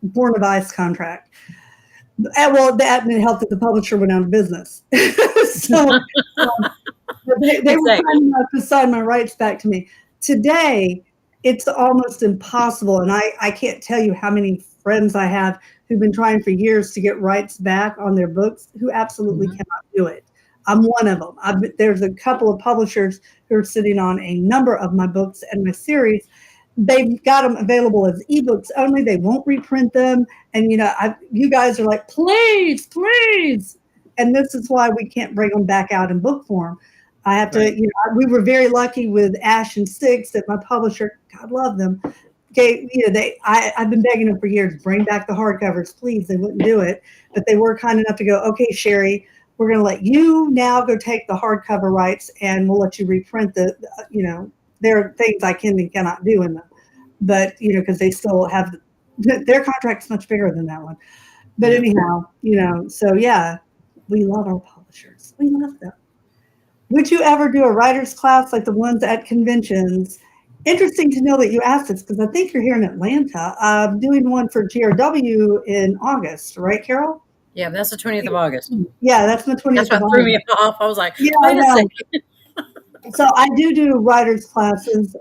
Speaker 2: Born of Ice contract. Well, that and it helped that the publisher went out of business. So they were
Speaker 1: Exactly.
Speaker 2: kind enough to sign my rights back to me. Today, it's almost impossible. And I can't tell you how many friends I have who've been trying for years to get rights back on their books who absolutely
Speaker 1: Mhm.
Speaker 2: cannot do it. I'm one of them. There's a couple of publishers who are sitting on a number of my books and my series. They've got them available as ebooks only. They won't reprint them. And you guys are like, please, please. And this is why we can't bring them back out in book form. I have to,
Speaker 1: Right.
Speaker 2: we were very lucky with Ash and Six that my publisher, God love them, gave, I've been begging them for years, bring back the hardcovers, please. They wouldn't do it, but they were kind enough to go, okay, Sherry, we're going to let you now go take the hardcover rights and we'll let you reprint there are things I can and cannot do in them, but, because they still have, their contract's much bigger than that one. But
Speaker 1: Yeah.
Speaker 2: anyhow, so yeah, we love our publishers. We love them. Would you ever do a writer's class like the ones at conventions? Interesting to know that you asked this because I think you're here in Atlanta. I'm doing one for GRW in August, right, Carol?
Speaker 1: Yeah, that's the 20th of August.
Speaker 2: Yeah, that's the
Speaker 1: That's
Speaker 2: 20th of
Speaker 1: what threw me
Speaker 2: August.
Speaker 1: off. I was like,
Speaker 2: Yeah, I
Speaker 1: wait a
Speaker 2: know.
Speaker 1: second.
Speaker 2: So I do writers classes.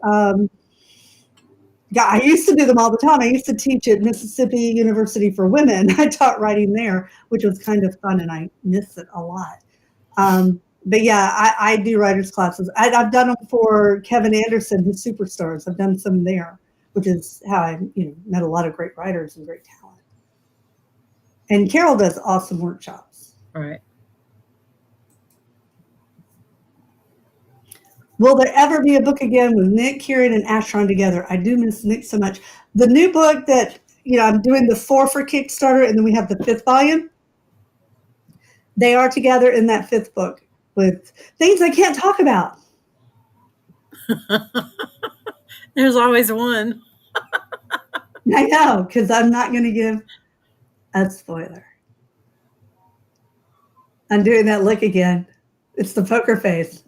Speaker 2: Yeah, I used to do them all the time. I used to teach at Mississippi University for Women. I taught writing there, which was kind of fun, and I miss it a lot. But yeah, I do writers classes. I've done them for Kevin Anderson, his Superstars. I've done some there, which is how I met a lot of great writers and great talent. And Carol does awesome workshops.
Speaker 1: Right.
Speaker 2: Will there ever be a book again with Nick, Kieran, and Ashron together? I do miss Nick so much. The new book that I'm doing the 4 for Kickstarter, and then we have the 5th volume. They are together in that 5th book with things I can't talk about.
Speaker 1: There's always one.
Speaker 2: I know, because I'm not going to give a spoiler. I'm doing that look again. It's the poker face.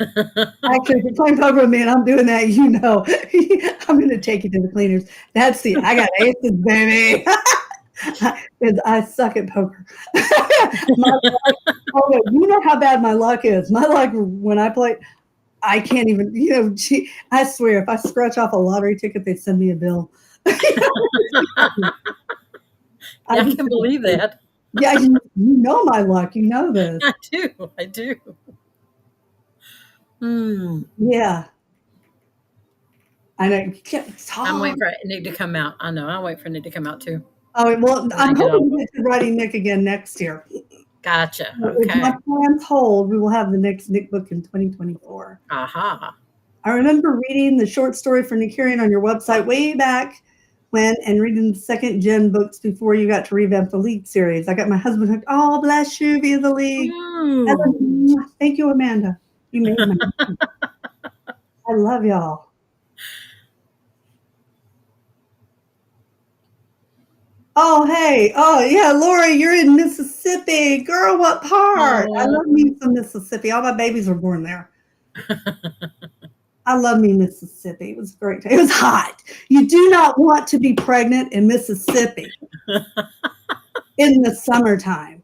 Speaker 2: Actually, if you're playing poker with me and I'm doing that, I'm going to take you to the cleaners. I got aces, baby. Because I suck at poker. You know how bad my luck is. My luck when I play, I can't even, I swear, if I scratch off a lottery ticket, they send me a bill.
Speaker 1: Yeah, I can believe that.
Speaker 2: Yeah, you know my luck. You know this.
Speaker 1: I do. I do. Hmm.
Speaker 2: Yeah. I know. You can't
Speaker 1: I'm
Speaker 2: talk.
Speaker 1: waiting for Nick to come out. I know. I'll wait for Nick to come out too.
Speaker 2: Oh, well,
Speaker 1: When I
Speaker 2: I'm
Speaker 1: get off.
Speaker 2: hoping to get to writing Nick again next year.
Speaker 1: Gotcha.
Speaker 2: If my
Speaker 1: Okay.
Speaker 2: plans hold, we will have the next Nick book in 2024.
Speaker 1: Aha.
Speaker 2: I remember reading the short story for Nick Kieran on your website way back when and reading the second gen books before you got to revamp the League series. I got my husband hooked. Oh, bless you via the League.
Speaker 1: Ooh.
Speaker 2: Thank you, Amanda. You made my I love y'all. Oh, hey. Oh, yeah, Lori, you're in Mississippi. Girl, what part? I
Speaker 1: Oh.
Speaker 2: love me some Mississippi. All my babies were born there. I love me Mississippi. It was great. It was hot. You do not want to be pregnant in Mississippi in the summertime.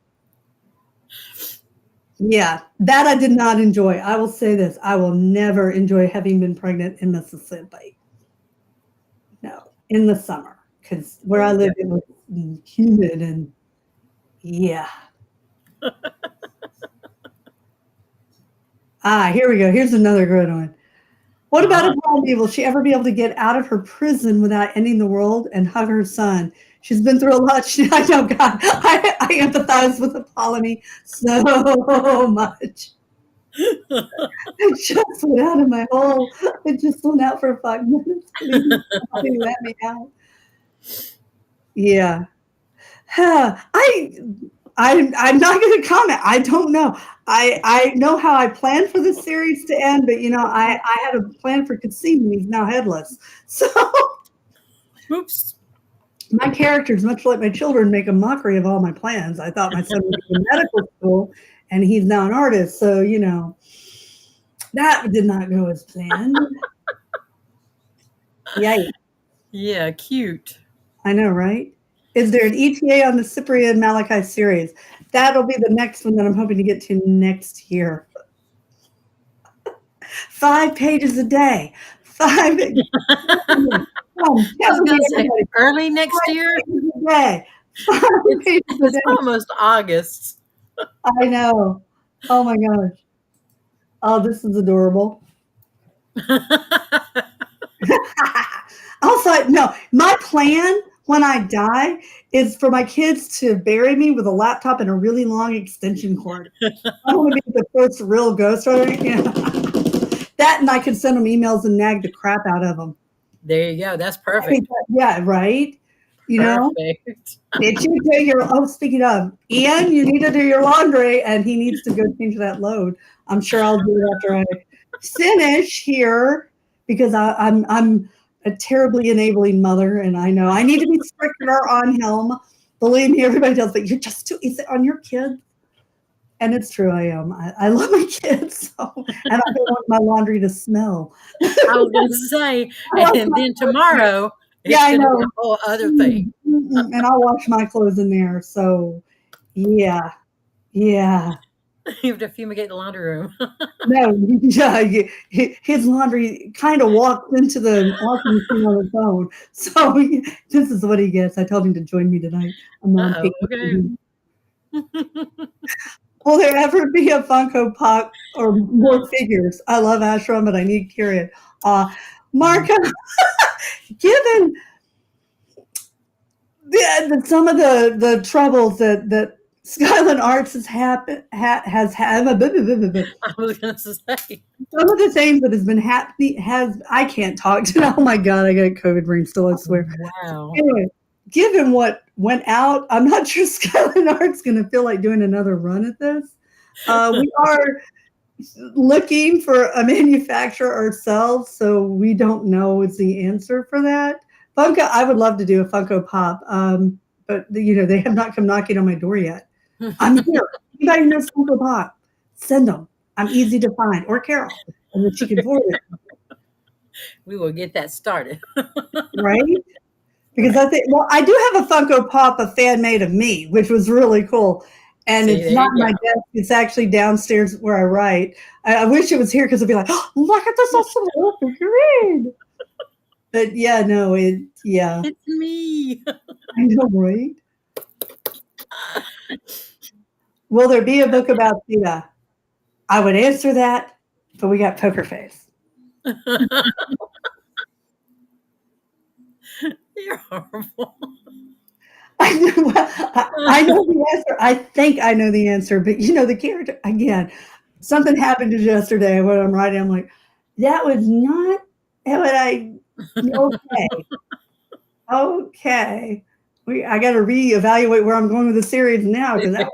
Speaker 2: Yeah, that I did not enjoy. I will say this. I will never enjoy having been pregnant in Mississippi. No, in the summer. Because where I
Speaker 1: Yeah.
Speaker 2: lived, it was humid and yeah. Here we go. Here's another good one. What about
Speaker 1: Ah.
Speaker 2: a Polly? Will she ever be able to get out of her prison without ending the world and hug her son? She's been through a lot. I know, God, I empathize with Apollonie so much. It just went out of my hole. It just went out for 5 minutes. Please, somebody let me out. Yeah. I'm not going to comment. I don't know. I know how I planned for this series to end, but I had a plan for Kasim, and he's now headless. So
Speaker 1: Oops.
Speaker 2: my characters, much like my children, make a mockery of all my plans. I thought my son would go to medical school, and he's now an artist. So that did not go as planned. Yikes.
Speaker 1: Yeah, cute.
Speaker 2: I know, right? Is there an ETA on the Cyprian Malachi series? That'll be the next one that I'm hoping to get to next year. 5 pages a day. 5.
Speaker 1: I was going to say early next year.
Speaker 2: 5 pages a day. 5 pages a
Speaker 1: It's
Speaker 2: day.
Speaker 1: almost August.
Speaker 2: I know. Oh my gosh. Oh, this is adorable. Also, no, my plan when I die is for my kids to bury me with a laptop and a really long extension cord. I want to be the first real ghostwriter. Yeah. That, and I can send them emails and nag the crap out of them.
Speaker 1: There you go. That's perfect.
Speaker 2: Yeah, right. You know,
Speaker 1: Perfect.
Speaker 2: did you do your? Oh, speaking of Ian, you need to do your laundry, and he needs to go change that load. I'm sure I'll do it after I finish here because I'm a terribly enabling mother, and I know I need to be stricter on him. Believe me, everybody tells me you're just too easy on your kids. And it's true, I am. I love my kids, so, and I don't want my laundry to smell.
Speaker 1: I was going to say, and then tomorrow, it's
Speaker 2: I
Speaker 1: going to
Speaker 2: know.
Speaker 1: be a whole other thing.
Speaker 2: And I'll wash my clothes in there. So, yeah.
Speaker 1: You have to fumigate the laundry room.
Speaker 2: No, yeah, his laundry kind of walked into the washing machine on its own. So this is what he gets. I told him to join me tonight.
Speaker 1: Okay.
Speaker 2: Will there ever be a Funko Pop or more figures? I love Ashram, but I need Kieran. Marco, given some of the troubles that Skyland Arts has had.
Speaker 1: I was going to say.
Speaker 2: Some of the things that has been happening I can't talk to. Oh my God, I got COVID brain still, I swear.
Speaker 1: Wow.
Speaker 2: Anyway, given what went out, I'm not sure Skyland Art's going to feel like doing another run at this. We are looking for a manufacturer ourselves, so we don't know is the answer for that. Funko, I would love to do a Funko Pop, but they have not come knocking on my door yet. I'm here. Anybody who knows Funko Pop, send them. I'm easy to find, or Carol, and then she can forward it.
Speaker 1: We will get that started.
Speaker 2: Right? Because I do have a Funko Pop, a fan made of me, which was really cool. And it's not my desk. It's actually downstairs where I write. I wish it was here because I'd be like, oh, look at this awesome little figurine. But yeah, no,
Speaker 1: It's me.
Speaker 2: I know, right? Will there be a book about Thea? I would answer that, but we got poker face.
Speaker 1: You're horrible.
Speaker 2: I know the answer. I think I know the answer, but the character again. Something happened just yesterday when I'm writing. I'm like, that was not what I. Okay. I got to reevaluate where I'm going with the series now because that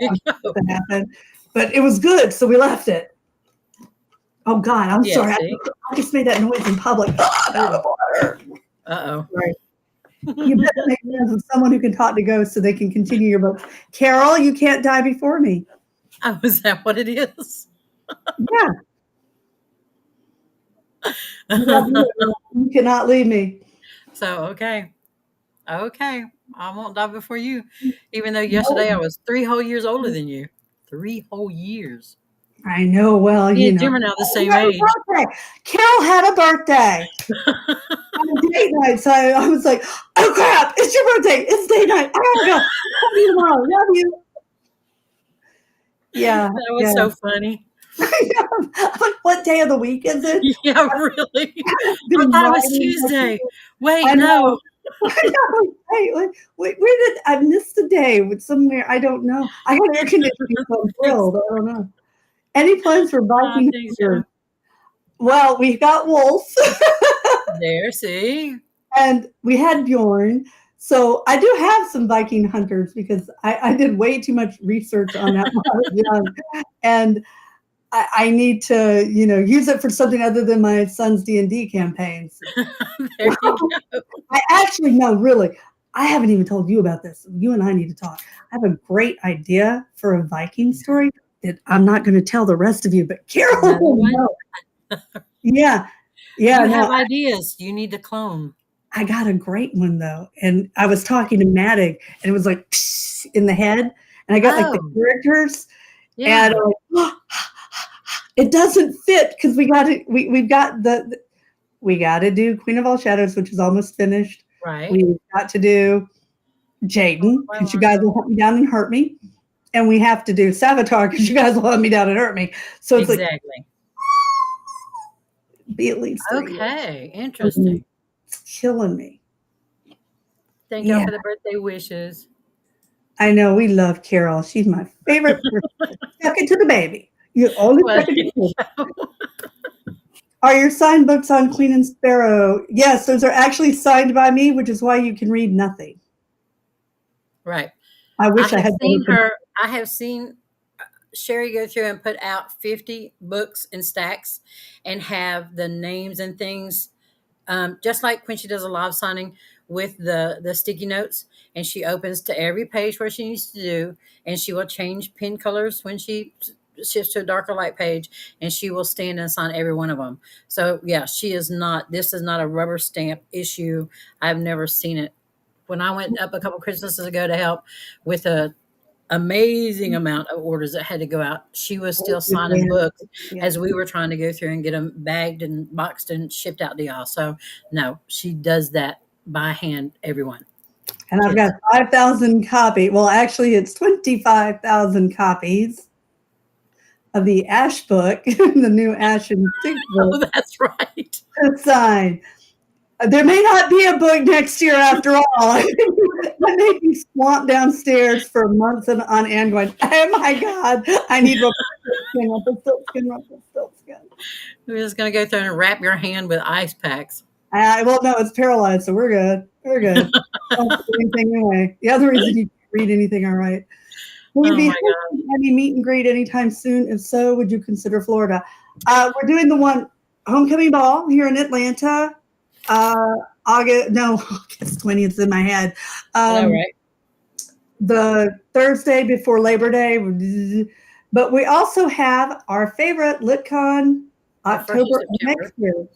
Speaker 2: happened. But it was good, so we left it. Oh God, I'm sorry. I just made that noise in public. Oh, I'm out of order.
Speaker 1: Uh-oh.
Speaker 2: Right. You better make friends with someone who can talk to ghosts so they can continue your book. Carol, you can't die before me.
Speaker 1: Oh, is that what it is?
Speaker 2: Yeah. You cannot leave me.
Speaker 1: So, okay. I won't die before you. Even though yesterday I was 3 whole years older than you. 3 whole years.
Speaker 2: I know. Well,
Speaker 1: Me and Jim are now the same age.
Speaker 2: Carol had a birthday. On date night, so I was like, "Oh crap! It's your birthday! It's date night! I gotta go. Love you tomorrow. Love you." Yeah,
Speaker 1: that was so funny.
Speaker 2: I'm like, what day of the week is it?
Speaker 1: Yeah, really. I thought it was Tuesday. Wait, no.
Speaker 2: Wait, where did I miss the day with somewhere? I don't know. I got air conditioning, so I'm thrilled. I don't know. Any plans for Viking? Well, we got Wolf.
Speaker 1: There, see?
Speaker 2: And we had Bjorn. So I do have some Viking hunters because I did way too much research on that when I was young. And I need to, use it for something other than my son's D&D campaigns.
Speaker 1: There you go.
Speaker 2: Really. I haven't even told you about this. You and I need to talk. I have a great idea for a Viking story that I'm not going to tell the rest of you, but Carol will know. Yeah.
Speaker 1: You have ideas. You need to clone.
Speaker 2: I got a great one though, and I was talking to Maddie, and it was like in the head, and I got like the
Speaker 1: Oh,
Speaker 2: characters, and
Speaker 1: yeah,
Speaker 2: it doesn't fit because we've got we got to do Queen of All Shadows, which is almost finished.
Speaker 1: right.
Speaker 2: We've got to do Jaden
Speaker 1: I
Speaker 2: because you
Speaker 1: learned
Speaker 2: guys
Speaker 1: that.
Speaker 2: will hunt me down and hurt me, and we have to do Savitar because you guys will hunt me down and hurt me. So it's like
Speaker 1: Exactly.
Speaker 2: be at least 3 years.
Speaker 1: Okay, interesting.
Speaker 2: It's killing me.
Speaker 1: Thank y'all
Speaker 2: Yeah,
Speaker 1: for the birthday wishes.
Speaker 2: I know we love Carol. She's my favorite person. Second to the baby. You only
Speaker 1: Well,
Speaker 2: second to the baby. Are your signed books on Queen and Sparrow? Yes, those are actually signed by me, which is why you can read nothing.
Speaker 1: right.
Speaker 2: I
Speaker 1: I
Speaker 2: wish I
Speaker 1: have
Speaker 2: had
Speaker 1: seen
Speaker 2: better.
Speaker 1: her. I have seen Sherry go through and put out 50 books in stacks and have the names and things, just like when she does a live signing with the sticky notes, and she opens to every page where she needs to do, and she will change pen colors when she shifts to a darker light page, and she will stand and sign every one of them. So yeah, she is not. This is not a rubber stamp issue. I've never seen it. When I went up a couple Christmases ago to help with a amazing amount of orders that had to go out, she was still signing books
Speaker 2: Yeah.
Speaker 1: as we were trying to go through and get them bagged and boxed and shipped out to y'all. So no, she does that by hand, everyone.
Speaker 2: And I've
Speaker 1: Kids.
Speaker 2: got 5,000 copies. Well, actually, it's 25,000 copies of the Ash book, the new Ash and Six book
Speaker 1: Oh, that's right.
Speaker 2: to sign. There may not be a book next year after all. I may be swamped downstairs for months and on end going, oh my God, I need Rumpelstiltskin.
Speaker 1: We're just going to go through and wrap your hand with ice packs.
Speaker 2: Well, no, it's paralyzed, so we're good. We're good. Don't do anything anyway. The other reason you can't read anything, all right. Will you
Speaker 1: Oh
Speaker 2: be
Speaker 1: my God.
Speaker 2: hosting any meet and greet anytime soon? If so, would you consider Florida? We're doing the one homecoming ball here in Atlanta. August 20th is in my head.
Speaker 1: I know, right?
Speaker 2: The Thursday before Labor Day. But we also have our favorite LitCon
Speaker 1: The 1st of
Speaker 2: October of next
Speaker 1: September.
Speaker 2: year.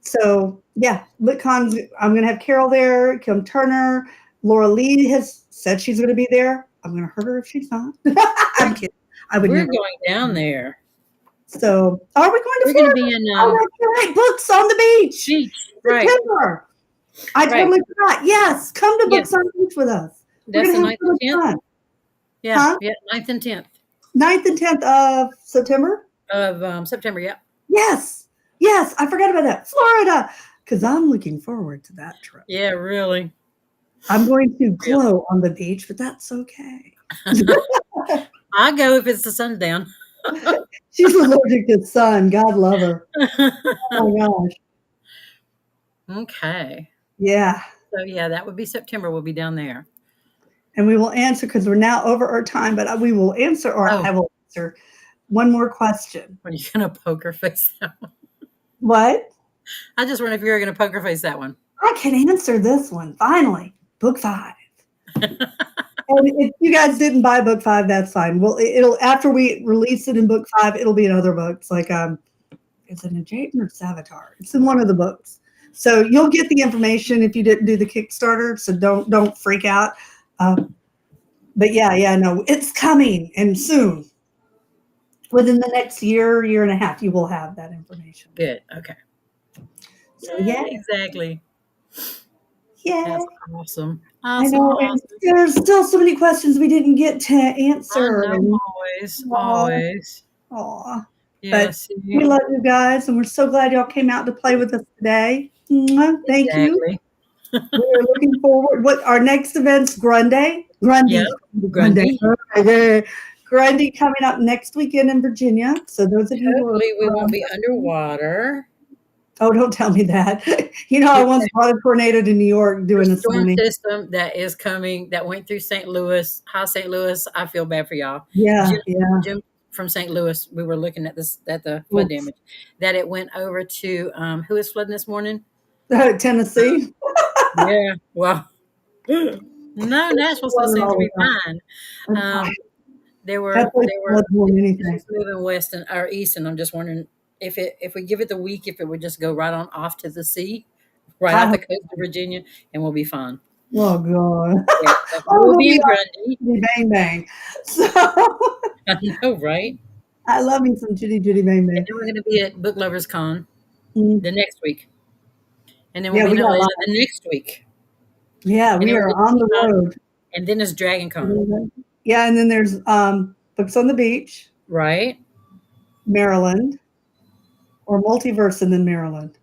Speaker 2: So yeah, LitCon's. I'm going to have Carol there, Kim Turner, Laura Lee has said she's going to be there. I'm going to hurt her if she's not. I'm kidding. I would
Speaker 1: We're
Speaker 2: never.
Speaker 1: going down there.
Speaker 2: So are we going to
Speaker 1: We're going to
Speaker 2: Florida?
Speaker 1: be in
Speaker 2: Oh, that's right. Books on the beach.
Speaker 1: beach. Right.
Speaker 2: September. I
Speaker 1: Right.
Speaker 2: totally forgot. Yes, come to
Speaker 1: Yes.
Speaker 2: Books on the Beach with us. We're
Speaker 1: That's
Speaker 2: going
Speaker 1: the
Speaker 2: to have
Speaker 1: 9th
Speaker 2: so
Speaker 1: and
Speaker 2: much
Speaker 1: 10th.
Speaker 2: fun.
Speaker 1: Yeah.
Speaker 2: Huh?
Speaker 1: Yeah. 9th and 10th
Speaker 2: 9th and 10th of September?
Speaker 1: of September. Yeah.
Speaker 2: Yes. Yes, I forgot about that. Florida. Because I'm looking forward to that trip.
Speaker 1: Yeah, really.
Speaker 2: I'm going to glow on the beach, but that's okay.
Speaker 1: I go if it's the sun's down.
Speaker 2: She's allergic to sun. God love her. Oh my gosh.
Speaker 1: Okay.
Speaker 2: Yeah.
Speaker 1: So yeah, that would be September. We'll be down there.
Speaker 2: And we will answer because we're now over our time, but we will answer, or
Speaker 1: Oh,
Speaker 2: I will answer one more question.
Speaker 1: are you gonna poker face that one?
Speaker 2: What?
Speaker 1: I just wonder if you were gonna poker face that one.
Speaker 2: I can answer this one finally. Book 5. And if you guys didn't buy book 5, that's fine. Well, it'll after we release it in book 5, it'll be in other books. Like is it in Jayden or Savitar? It's in one of the books. So you'll get the information if you didn't do the Kickstarter. So don't freak out. But yeah, no, it's coming and soon. Within the next year and a half, you will have that information.
Speaker 1: Good. Okay.
Speaker 2: So yeah,
Speaker 1: Exactly.
Speaker 2: yeah.
Speaker 1: That's awesome.
Speaker 2: I
Speaker 1: Awesome.
Speaker 2: know, and
Speaker 1: Awesome.
Speaker 2: there's still so many questions we didn't get to
Speaker 1: I
Speaker 2: answer.
Speaker 1: know. Always. Always.
Speaker 2: Aw. But
Speaker 1: Yes.
Speaker 2: we love you guys, and we're so glad y'all came out to play with us today. Thank you.
Speaker 1: Exactly.
Speaker 2: We're looking forward. What our next event's Grundy.
Speaker 1: Yeah.
Speaker 2: Grundy. Grundy coming up next weekend in Virginia. So those of you who are
Speaker 1: Hopefully we won't be underwater.
Speaker 2: oh, don't tell me that. You know, I once brought a tornado to New York doing
Speaker 1: The
Speaker 2: a
Speaker 1: storm
Speaker 2: signing.
Speaker 1: system that is coming, that went through St. Louis, hi St. Louis. I feel bad for y'all.
Speaker 2: Yeah,
Speaker 1: Jim from St. Louis, we were looking at this at the flood damage that it went over to. Who is flooding this morning?
Speaker 2: Tennessee.
Speaker 1: Yeah, well, no, Nashville still seems to be fine. There were it's moving west or east, and I'm just wondering if we give it the week, if it would just go right on off to the sea. right
Speaker 2: I
Speaker 1: off the
Speaker 2: hope.
Speaker 1: coast of Virginia, and we'll be fine.
Speaker 2: Oh God.
Speaker 1: Yeah, so
Speaker 2: Oh,
Speaker 1: we'll
Speaker 2: we'll
Speaker 1: be
Speaker 2: be
Speaker 1: in
Speaker 2: on
Speaker 1: Grundy.
Speaker 2: Judy Bang Bang. So
Speaker 1: I know, right?
Speaker 2: I love me some Judy Bang
Speaker 1: And
Speaker 2: Bang.
Speaker 1: then we're going to be at Book Lovers Con
Speaker 2: Mm.
Speaker 1: the next week, and then we'll
Speaker 2: Yeah,
Speaker 1: be in
Speaker 2: we got a
Speaker 1: Atlanta
Speaker 2: lot.
Speaker 1: the next week,
Speaker 2: Yeah,
Speaker 1: and
Speaker 2: we
Speaker 1: then we'll
Speaker 2: are
Speaker 1: be
Speaker 2: on the
Speaker 1: Con,
Speaker 2: road.
Speaker 1: and then it's Dragon Con,
Speaker 2: Yeah, and then there's Books on the Beach,
Speaker 1: right?
Speaker 2: Maryland, or Multiverse and then Maryland.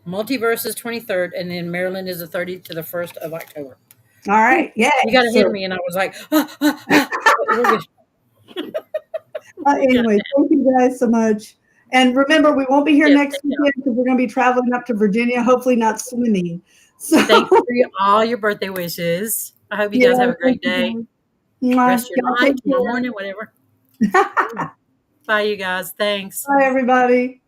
Speaker 1: Multiverse is 23rd, and then Maryland is the 30th to the 1st of October.
Speaker 2: All
Speaker 1: Whew,
Speaker 2: right. Yeah.
Speaker 1: you got ahead of
Speaker 2: So
Speaker 1: me, and I was like, ah, ah, ah. But we're good. We got
Speaker 2: anyway,
Speaker 1: that.
Speaker 2: thank you guys so much. And remember, we won't be here
Speaker 1: Yes,
Speaker 2: next
Speaker 1: thank you.
Speaker 2: weekend because we're going to be traveling up to Virginia, hopefully not swimming. So
Speaker 1: Thank you for all your birthday wishes. I hope you
Speaker 2: yeah,
Speaker 1: guys have a
Speaker 2: thank
Speaker 1: great
Speaker 2: you
Speaker 1: day.
Speaker 2: guys. Mwah.
Speaker 1: Rest your
Speaker 2: Y'all
Speaker 1: night,
Speaker 2: take
Speaker 1: tomorrow
Speaker 2: care.
Speaker 1: morning, whatever. Bye, you guys. Thanks.
Speaker 2: Bye, everybody.